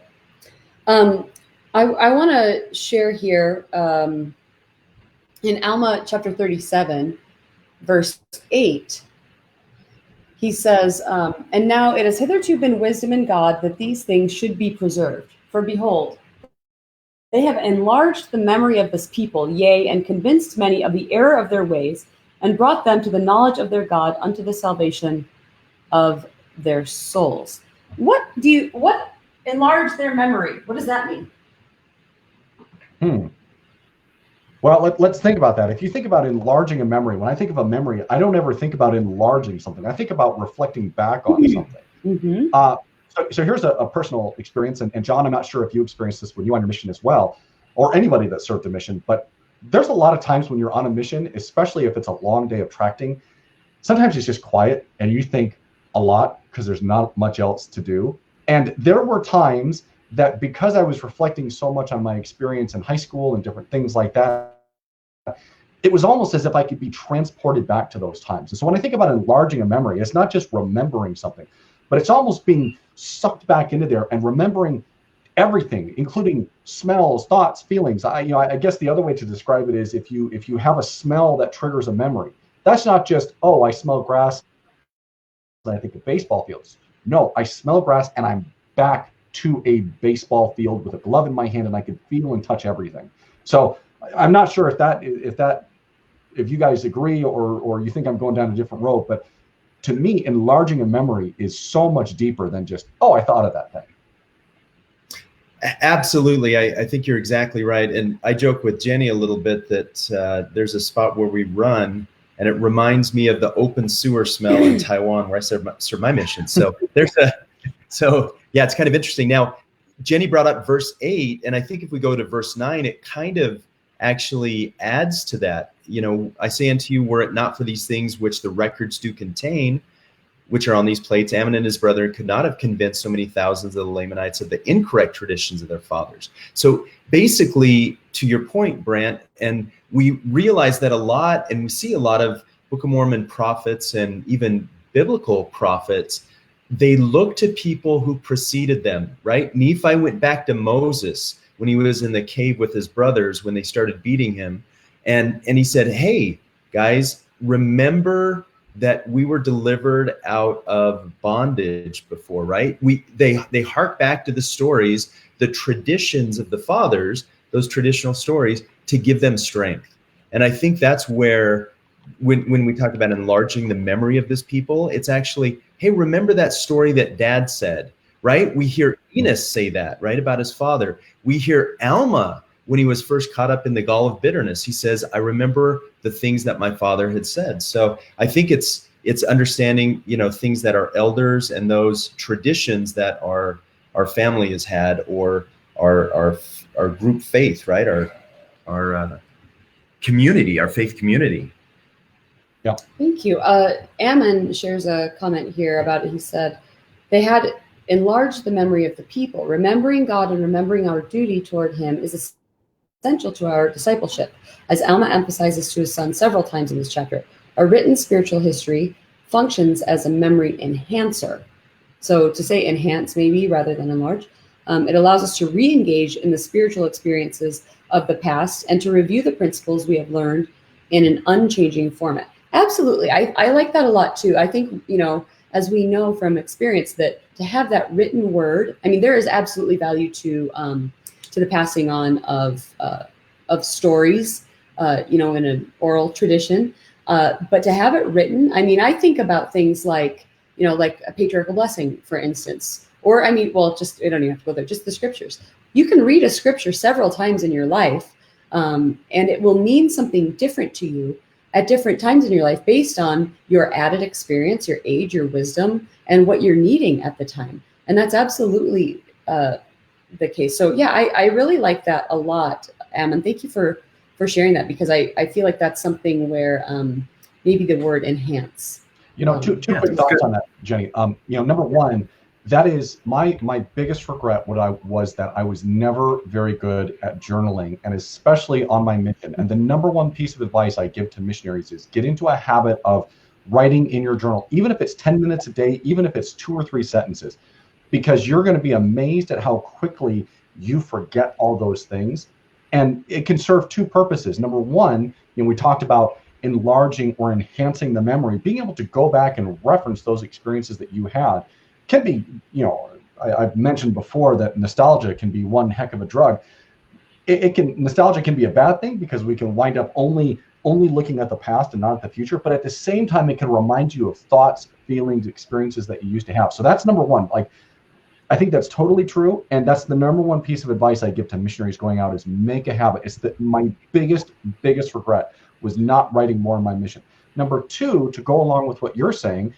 I want to share here in Alma Chapter 37, verse 8. He says, and now it has hitherto been wisdom in God that these things should be preserved. For behold, they have enlarged the memory of this people, yea, and convinced many of the error of their ways, and brought them to the knowledge of their God unto the salvation of their souls. What enlarge their memory? What does that mean? Well, let's think about that. If you think about enlarging a memory, when I think of a memory, I don't ever think about enlarging something. I think about reflecting back on something. Mm-hmm. So here's a personal experience, and John, I'm not sure if you experienced this when you were on your mission as well, or anybody that served a mission, but there's a lot of times when you're on a mission, especially if it's a long day of tracting, sometimes it's just quiet and you think a lot because there's not much else to do. And there were times that because I was reflecting so much on my experience in high school and different things like that, it was almost as if I could be transported back to those times. And so when I think about enlarging a memory, it's not just remembering something, but it's almost being sucked back into there and remembering everything, including smells, thoughts, feelings. I guess the other way to describe it is if you have a smell that triggers a memory, that's not just, oh, I smell grass and I think of baseball fields. No, I smell grass and I'm back to a baseball field with a glove in my hand and I can feel and touch everything. So I'm not sure if you guys agree or you think I'm going down a different road, but to me, enlarging a memory is so much deeper than just, oh, I thought of that thing. Absolutely. I think you're exactly right. And I joke with Jenny a little bit that there's a spot where we run and it reminds me of the open sewer smell in Taiwan where I served my mission. So yeah, it's kind of interesting. Now, Jenny brought up verse 8, and I think if we go to verse 9, it kind of actually adds to that. I say unto you, were it not for these things which the records do contain, which are on these plates, Ammon and his brethren could not have convinced so many thousands of the Lamanites of the incorrect traditions of their fathers. So basically, to your point, Brant, and we realize that a lot, and we see a lot of Book of Mormon prophets and even biblical prophets, they look to people who preceded them, right? Nephi went back to Moses when he was in the cave with his brothers when they started beating him. And he said, hey, guys, remember that we were delivered out of bondage before, right? They hark back to the stories, the traditions of the fathers, those traditional stories, to give them strength. And I think that's where, when we talk about enlarging the memory of this people, it's actually, hey, remember that story that Dad said, right? We hear Enos say that, right, about his father. We hear Alma when he was first caught up in the gall of bitterness. He says, I remember the things that my father had said. So I think it's understanding, things that our elders and those traditions that our family has had, or our group faith, right? Our community, our faith community. Yeah. Thank you. Ammon shares a comment here about it. He said, they had enlarged the memory of the people. Remembering God and remembering our duty toward him is essential to our discipleship. As Alma emphasizes to his son several times in this chapter, a written spiritual history functions as a memory enhancer. So to say enhance maybe rather than enlarge, it allows us to re-engage in the spiritual experiences of the past and to review the principles we have learned in an unchanging format. Absolutely. I like that a lot too. I think, as we know from experience, that to have that written word, I mean, there is absolutely value to the passing on of stories, in an oral tradition. But to have it written, I mean, I think about things like, like a patriarchal blessing, for instance, or I mean, well, just, I don't even have to go there, just the scriptures. You can read a scripture several times in your life, and it will mean something different to you at different times in your life based on your added experience, your age, your wisdom, and what you're needing at the time. And that's absolutely the case. So yeah, I really like that a lot, Ammon. Thank you for sharing that, because I feel like that's something where maybe the word enhance. Two quick thoughts on that, Jenny. Number one, that is my biggest regret. Was that I was never very good at journaling, and especially on my mission. And the number one piece of advice I give to missionaries is get into a habit of writing in your journal, even if it's 10 minutes a day, even if it's 2 or 3 sentences, because you're going to be amazed at how quickly you forget all those things. And it can serve 2 purposes. Number one, we talked about enlarging or enhancing the memory. Being able to go back and reference those experiences that you had can be, I've mentioned before that nostalgia can be one heck of a drug. Nostalgia can be a bad thing because we can wind up only looking at the past and not at the future. But at the same time, it can remind you of thoughts, feelings, experiences that you used to have. So that's number one. I think that's totally true. And that's the number one piece of advice I give to missionaries going out is make a habit. It's my biggest regret was not writing more on my mission. Number 2, to go along with what you're saying,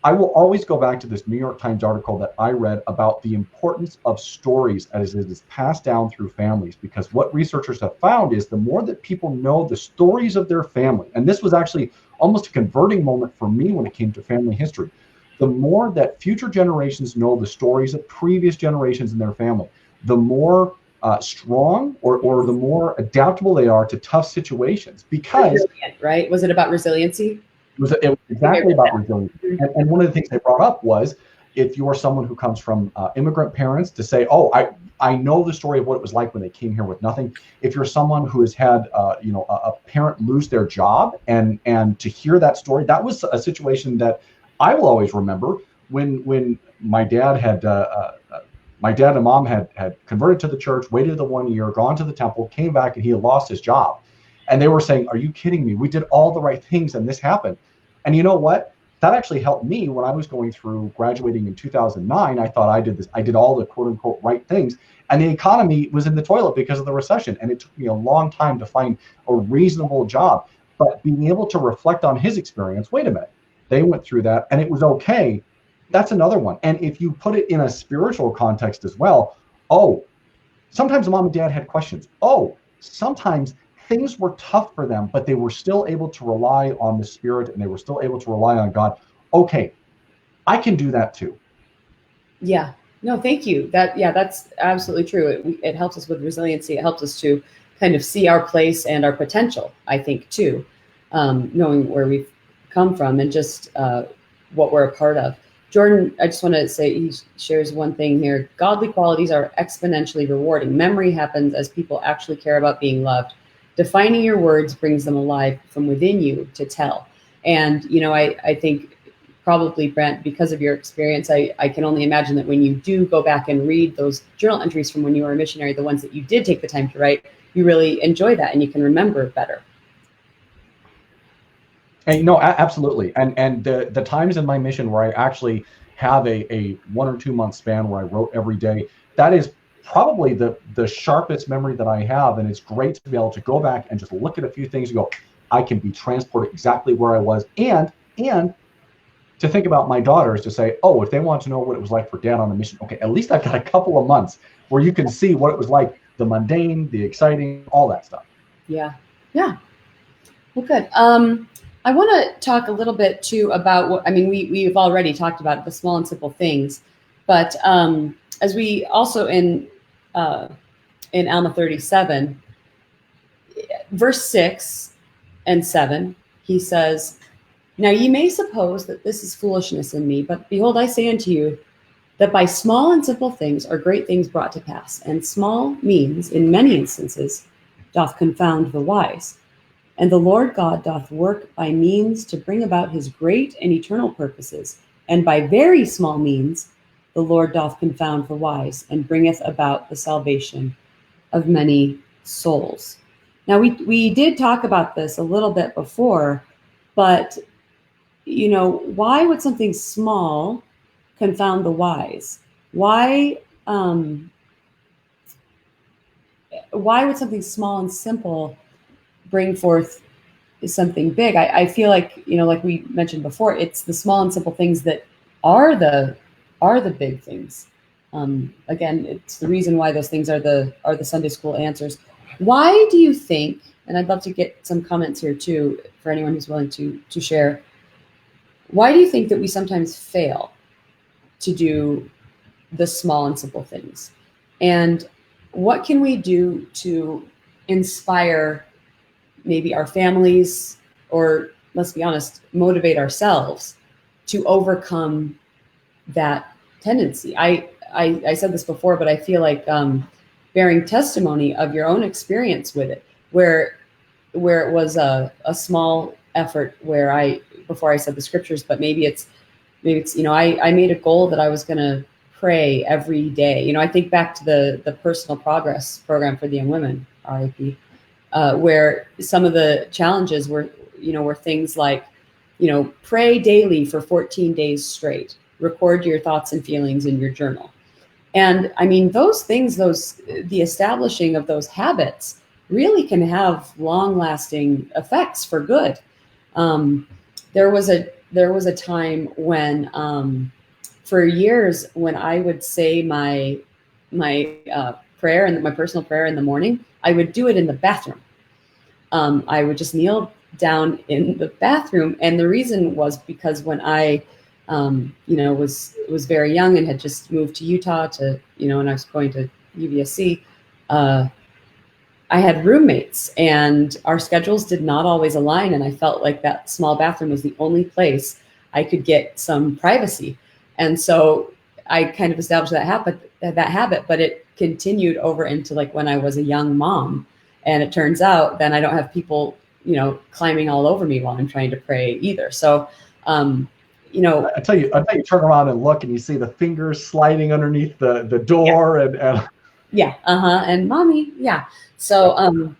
I will always go back to this New York Times article that I read about the importance of stories as it is passed down through families, because what researchers have found is the more that people know the stories of their family, and this was actually almost a converting moment for me when it came to family history, the more that future generations know the stories of previous generations in their family, the more strong or the more adaptable they are to tough situations. Because resilient, right? Was it about resiliency? It was exactly about resilience. And one of the things they brought up was, if you're someone who comes from immigrant parents, to say, oh, I know the story of what it was like when they came here with nothing. If you're someone who has had a parent lose their job, and to hear that story, that was a situation that I will always remember when my dad had my dad and mom had converted to the church, waited the 1 year, gone to the temple, came back, and he had lost his job. And they were saying, are you kidding me? We did all the right things and this happened. And you know what? That actually helped me when I was going through graduating in 2009. I thought I did all the quote unquote right things. And the economy was in the toilet because of the recession. And it took me a long time to find a reasonable job. But being able to reflect on his experience, wait a minute, they went through that and it was okay. That's another one. And if you put it in a spiritual context as well, sometimes mom and dad had questions. Sometimes things were tough for them, but they were still able to rely on the Spirit and they were still able to rely on God. Okay, I can do that too. Yeah. No, thank you. That's absolutely true. It helps us with resiliency. It helps us to kind of see our place and our potential, I think, too, knowing where we've come from and just what we're a part of. Jordan, I just want to say, he shares one thing here. Godly qualities are exponentially rewarding. Memory happens as people actually care about being loved. Defining your words brings them alive from within you to tell. And, I think probably, Brent, because of your experience, I can only imagine that when you do go back and read those journal entries from when you were a missionary, the ones that you did take the time to write, you really enjoy that and you can remember better. And absolutely. And the times in my mission where I actually have a 1 or 2 month span where I wrote every day, that is probably the sharpest memory that I have. And it's great to be able to go back and just look at a few things and go, I can be transported exactly where I was. And to think about my daughters, to say, if they want to know what it was like for dad on the mission, okay, at least I've got a couple of months where you can see what it was like, the mundane, the exciting, all that stuff. Yeah. Well, good. I want to talk a little bit too about we've already talked about the small and simple things, but as we also in Alma 37, verse 6 and 7, he says, now ye may suppose that this is foolishness in me, but behold, I say unto you that by small and simple things are great things brought to pass, and small means in many instances doth confound the wise. And the Lord God doth work by means to bring about his great and eternal purposes, And by very small means, the Lord doth confound the wise, and bringeth about the salvation of many souls. Now, we did talk about this a little bit before, but, why would something small confound the wise? Why would something small and simple bring forth something big? I feel like, like we mentioned before, it's the small and simple things that are the big things. Again, it's the reason why those things are the Sunday school answers. Why do you think, and I'd love to get some comments here too, for anyone who's willing to share, why do you think that we sometimes fail to do the small and simple things? And what can we do to inspire maybe our families, or let's be honest, motivate ourselves to overcome that tendency? I said this before, but I feel like bearing testimony of your own experience with it, where it was a small effort where before I said the scriptures, but maybe it's I made a goal that I was going to pray every day. I think back to the personal progress program for the young women, RIP, where some of the challenges were things like, pray daily for 14 days straight, record your thoughts and feelings in your journal. And I mean, those things, the establishing of those habits really can have long-lasting effects for good. There was a time when, for years, when I would say my prayer and my personal prayer in the morning, I would do it in the bathroom. I would just kneel down in the bathroom, and the reason was because when I was very young and had just moved to Utah and I was going to UVSC, I had roommates, and our schedules did not always align, and I felt like that small bathroom was the only place I could get some privacy. And so I kind of established that habit, but it continued over into like when I was a young mom. And it turns out then I don't have people, climbing all over me while I'm trying to pray either. So, I tell you, turn around and look, and you see the fingers sliding underneath the door, and yeah, and mommy, yeah. So,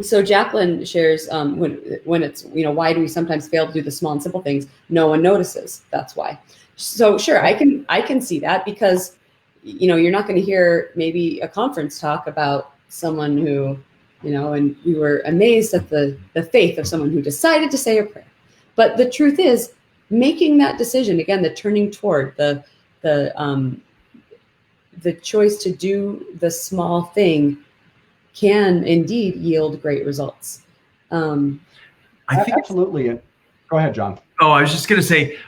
so Jacqueline shares when it's why do we sometimes fail to do the small and simple things? No one notices. That's why. So sure, I can see that, because you're not going to hear maybe a conference talk about someone who and we were amazed at the faith of someone who decided to say a prayer. But the truth is, making that decision, again, the turning toward the choice to do the small thing can indeed yield great results. I think absolutely. Go ahead, John. Oh, I was just going to say,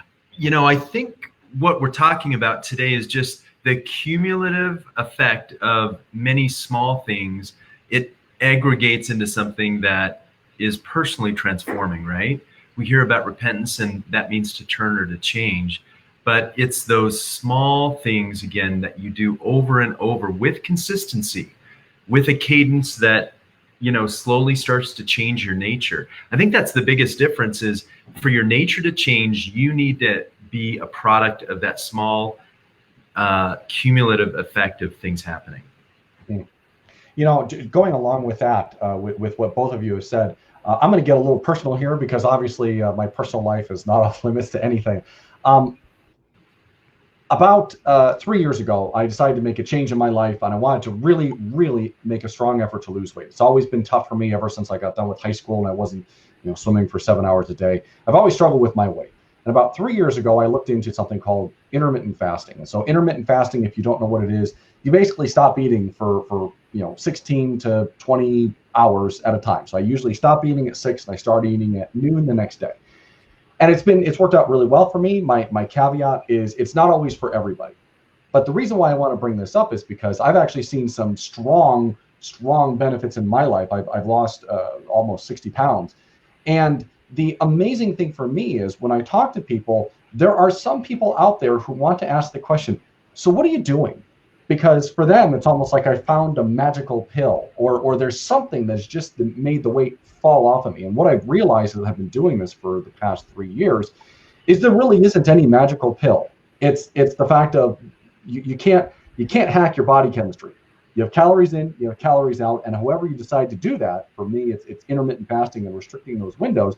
I think what we're talking about today is just the cumulative effect of many small things. It aggregates into something that is personally transforming, right? We hear about repentance, and that means to turn or to change. But it's those small things, again, that you do over and over with consistency, with a cadence that, slowly starts to change your nature. I think that's the biggest difference, is for your nature to change, you need to be a product of that small cumulative effect of things happening. Going along with that, with what both of you have said, I'm going to get a little personal here, because obviously my personal life is not off limits to anything. About 3 years ago, I decided to make a change in my life, and I wanted to really, really make a strong effort to lose weight. It's always been tough for me ever since I got done with high school and I wasn't, swimming for 7 hours a day. I've always struggled with my weight. And about 3 years ago, I looked into something called intermittent fasting. And so intermittent fasting, if you don't know what it is, you basically stop eating for 16 to 20 hours at a time. So I usually stop eating at 6 and I start eating at noon the next day. And it's worked out really well for me. My caveat is it's not always for everybody. But the reason why I want to bring this up is because I've actually seen some strong benefits in my life. I've lost almost 60 pounds. And the amazing thing for me is when I talk to people, there are some people out there who want to ask the question, so what are you doing? Because for them, it's almost like I found a magical pill, or there's something that's just made the weight fall off of me. And what I've realized, as I've been doing this for the past 3 years, is there really isn't any magical pill. It's the fact of you can't hack your body chemistry. You have calories in, you have calories out, and however you decide to do that, for me, it's intermittent fasting and restricting those windows.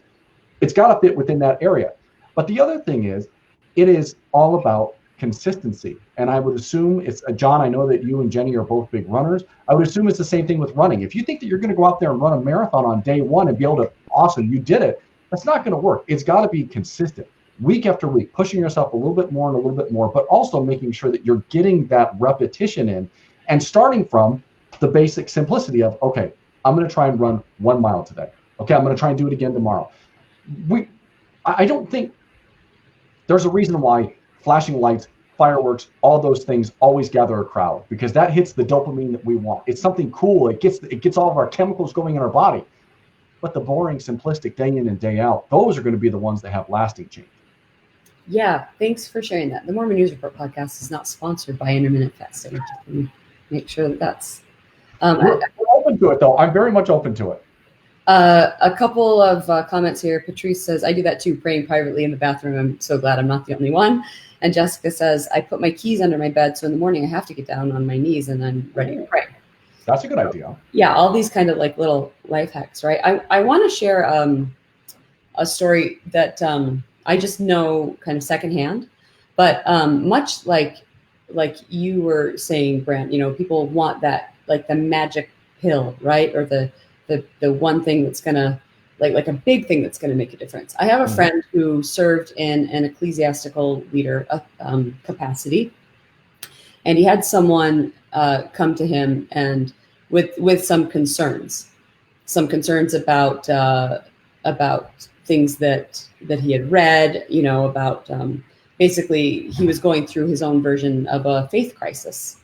It's got to fit within that area. But the other thing is, it is all about consistency. And I would assume it's John, I know that you and Jenny are both big runners. I would assume it's the same thing with running. If you think that you're going to go out there and run a marathon on day one and be able to, awesome, you did it. That's not going to work. It's got to be consistent, week after week, pushing yourself a little bit more and a little bit more, but also making sure that you're getting that repetition in and starting from the basic simplicity of, okay, I'm going to try and run 1 mile today. Okay, I'm going to try and do it again tomorrow. I don't think there's a reason why flashing lights, fireworks, all those things always gather a crowd, because that hits the dopamine that we want. It's something cool. It gets all of our chemicals going in our body. But the boring, simplistic day in and day out, those are going to be the ones that have lasting change. Yeah, thanks for sharing that. The Mormon News Report podcast is not sponsored by intermittent fasting. Make sure that's. We're open to it, though. I'm very much open to it. A couple of comments here. Patrice says, I do that too, praying privately in the bathroom. I'm so glad I'm not the only one. And Jessica says, I put my keys under my bed, so in the morning I have to get down on my knees and I'm ready to pray. That's a good idea. Yeah, all these kind of like little life hacks, right? I want to share a story that I just know kind of secondhand, but much like you were saying, Brant, people want that, like the magic pill, right? Or the one thing that's gonna like a big thing that's gonna make a difference. I have a friend who served in an ecclesiastical leader capacity, and he had someone come to him and with some concerns about things that he had read, about basically he was going through his own version of a faith crisis.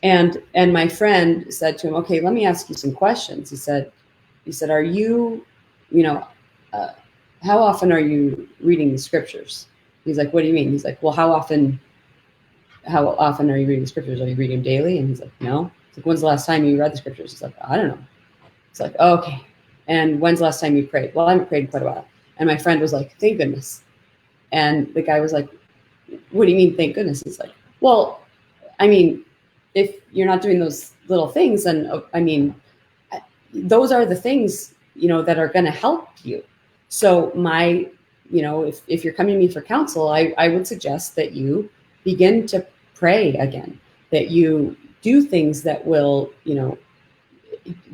And my friend said to him, okay, let me ask you some questions. He said, are you, how often are you reading the scriptures? He's like, what do you mean? He's like, well, how often are you reading the scriptures? Are you reading them daily? And he's like, no. He's like, when's the last time you read the scriptures? He's like, I don't know. It's like, oh, okay. And when's the last time you prayed? Well, I haven't prayed in quite a while. And my friend was like, thank goodness. And the guy was like, what do you mean, thank goodness? He's like, well, I mean, if you're not doing those little things, then, I mean, those are the things, that are going to help you. So if you're coming to me for counsel, I would suggest that you begin to pray again, that you do things that will,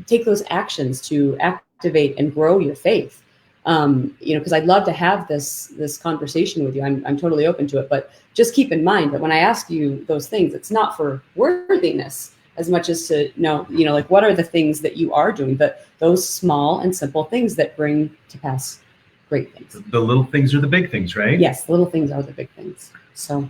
take those actions to activate and grow your faith. Because I'd love to have this conversation with you. I'm totally open to it, but just keep in mind that when I ask you those things, it's not for worthiness as much as to know, like what are the things that you are doing, but those small and simple things that bring to pass great things. The little things are the big things, right? Yes, the little things are the big things. So,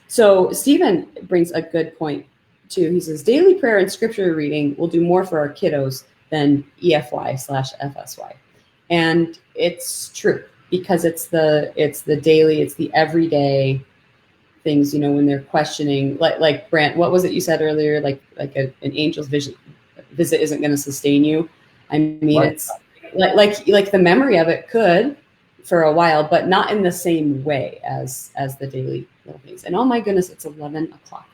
so Stephen brings a good point too. He says, daily prayer and scripture reading will do more for our kiddos than EFY/FSY. And it's true, because it's the daily, it's the everyday things, when they're questioning, like Brant, what was it you said earlier? Like an angel's visit isn't going to sustain you. I mean, right. It's like the memory of it could for a while, but not in the same way as the daily little things. And oh my goodness, it's 11 o'clock.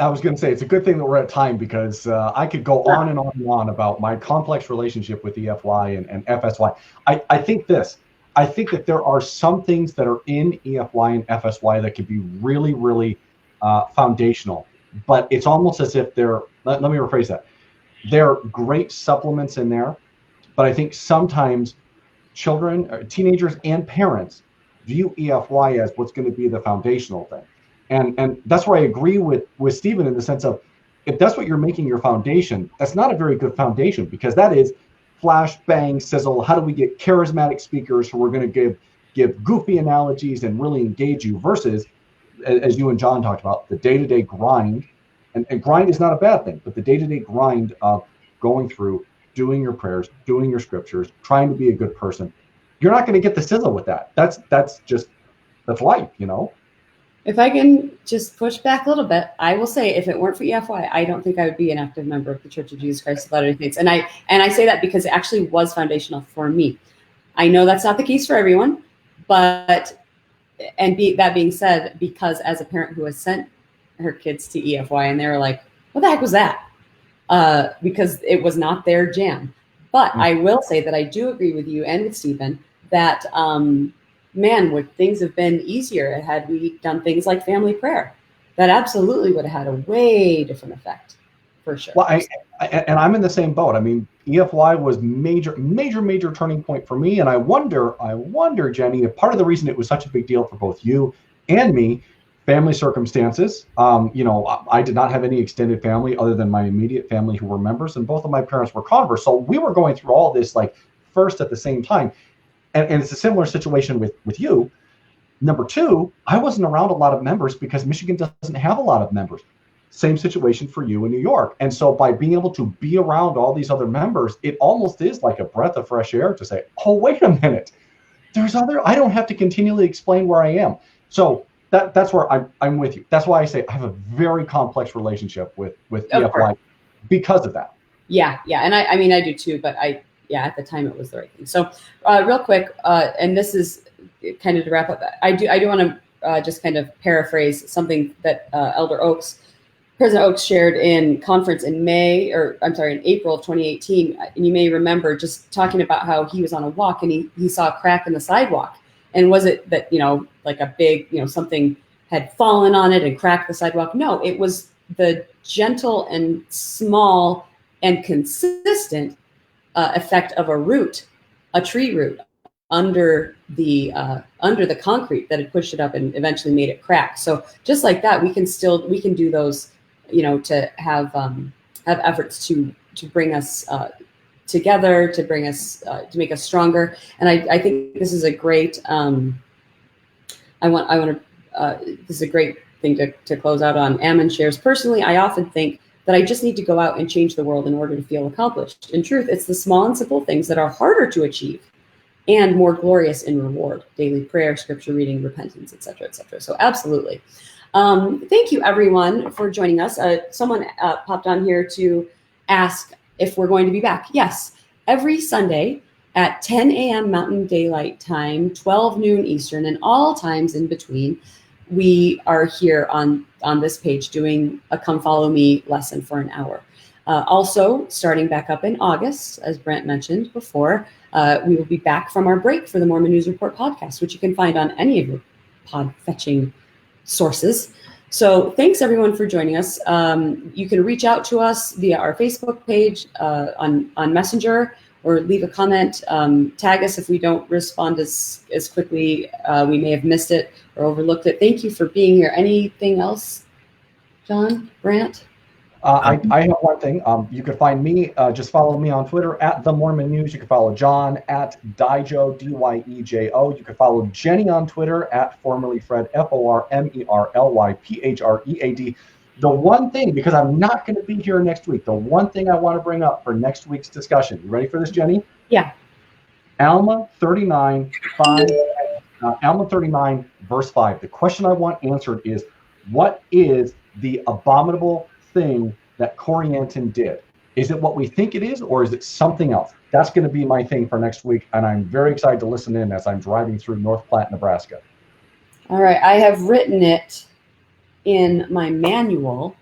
I was going to say, it's a good thing that we're at time, because I could go on and on and on about my complex relationship with EFY and FSY. I think that there are some things that are in EFY and FSY that could be really, really foundational, but it's almost as if let me rephrase that. There are great supplements in there, but I think sometimes children, teenagers, and parents view EFY as what's going to be the foundational thing. And that's where I agree with Stephen in the sense of, if that's what you're making your foundation, that's not a very good foundation, because that is flash, bang, sizzle. How do we get charismatic speakers who are going to give goofy analogies and really engage you, versus, as you and John talked about, the day-to-day grind. And grind is not a bad thing, but the day-to-day grind of going through, doing your prayers, doing your scriptures, trying to be a good person. You're not going to get the sizzle with that. That's life, If I can just push back a little bit, I will say, if it weren't for EFY, I don't think I would be an active member of the Church of Jesus Christ of Latter-day Saints. And I say that because it actually was foundational for me. I know that's not the case for everyone, but, that being said, because as a parent who has sent her kids to EFY and they were like, what the heck was that? Because it was not their jam. But I will say that I do agree with you and with Stephen that, man, would things have been easier had we done things like family prayer? That absolutely would have had a way different effect, for sure. Well, and I'm in the same boat. I mean, EFY was major turning point for me. And I wonder, Jenny, if part of the reason it was such a big deal for both you and me, family circumstances. I did not have any extended family other than my immediate family who were members, and both of my parents were converts. So we were going through all this like first at the same time. And it's a similar situation with you. Number two, I wasn't around a lot of members because Michigan doesn't have a lot of members. Same situation for you in New York. And so by being able to be around all these other members, it almost is like a breath of fresh air to say, oh, wait a minute. I don't have to continually explain where I am. So that's where I'm with you. That's why I say I have a very complex relationship with EFY because of that. Yeah. And I mean, I do too, but at the time it was the right thing. So real quick, and this is kind of to wrap up, I do want to just kind of paraphrase something that President Oaks shared in conference in April of 2018. And you may remember just talking about how he was on a walk and he saw a crack in the sidewalk. And was it that, like a big, something had fallen on it and cracked the sidewalk? No, it was the gentle and small and consistent effect of a tree root under the concrete that had pushed it up and eventually made it crack. So just like that, we can do those, to have efforts to bring us together, to bring us to make us stronger. And I think this is a great this is a great thing to close out on. Ammon shares, personally, I often think that I just need to go out and change the world in order to feel accomplished. In truth, it's the small and simple things that are harder to achieve and more glorious in reward: daily prayer, scripture reading, repentance, etc., etc. So absolutely. Thank you, everyone, for joining us. Someone popped on here to ask if we're going to be back. Yes, every Sunday at 10 a.m. Mountain Daylight Time, 12 noon Eastern, and all times in between, we are here on this page doing a Come Follow Me lesson for an hour. Also, starting back up in August, as Brent mentioned before, we will be back from our break for the Mormon News Report podcast, which you can find on any of your pod fetching sources. So thanks everyone for joining us. You can reach out to us via our Facebook page on Messenger, or leave a comment. Tag us if we don't respond as quickly. We may have missed it or overlooked it. Thank you for being here. Anything else, John, Brant? I have one thing. You can find me, just follow me on Twitter at The Mormon News. You can follow John at Dyejo, Dyejo. You can follow Jenny on Twitter at formerly Fred, FORMERLYPHREAD. The one thing, because I'm not going to be here next week, the one thing I want to bring up for next week's discussion. You ready for this, Jenny? Yeah. Alma 39, verse 5. The question I want answered is, what is the abominable thing that Corianton did? Is it what we think it is, or is it something else? That's going to be my thing for next week, and I'm very excited to listen in as I'm driving through North Platte, Nebraska. All right, I have written it in my manual.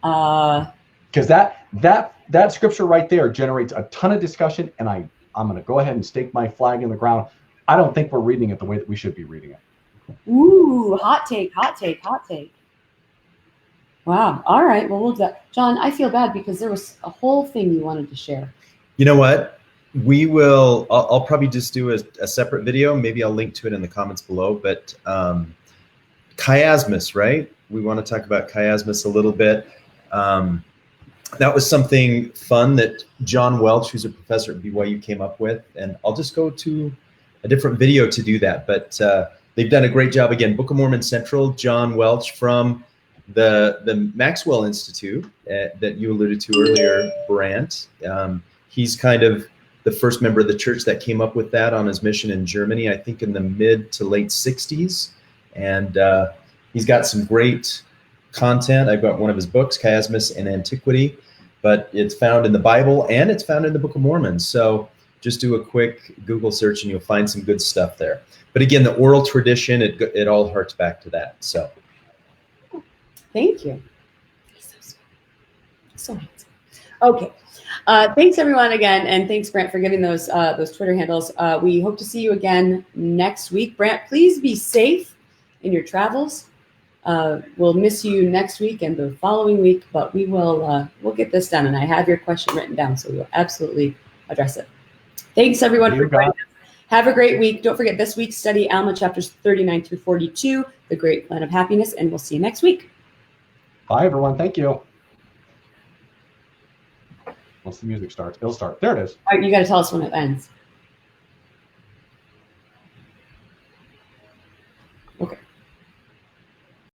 Because that scripture right there generates a ton of discussion, and I'm going to go ahead and stake my flag in the ground. I don't think we're reading it the way that we should be reading it. Ooh, hot take. Wow. All right. Well, we'll do that. John, I feel bad because there was a whole thing you wanted to share. You know what? We will. I'll probably just do a separate video. Maybe I'll link to it in the comments below. But chiasmus, right? We want to talk about chiasmus a little bit. That was something fun that John Welch, who's a professor at BYU, came up with. And I'll just go to a different video to do that. But they've done a great job. Again, Book of Mormon Central, John Welch from the Maxwell Institute that you alluded to earlier, Brant. He's kind of the first member of the church that came up with that on his mission in Germany, I think in the mid to late 60s. And he's got some great content. I've got one of his books, Chiasmus and Antiquity, but it's found in the Bible and it's found in the Book of Mormon. So just do a quick Google search and you'll find some good stuff there. But again, the oral tradition, it all harks back to that. So thank you. So handsome. Okay. Thanks everyone again, and thanks Brant for giving those Twitter handles. We hope to see you again next week. Brant, please be safe in your travels. We'll miss you next week and the following week, but we'll get this done. And I have your question written down, so we'll absolutely address it. Thanks everyone for joining us. Have a great week. Don't forget this week's study, Alma chapters 39 through 42, The Great Plan of Happiness, and we'll see you next week. Bye everyone. Thank you. Once the music starts, it'll start. There it is. All right, you got to tell us when it ends.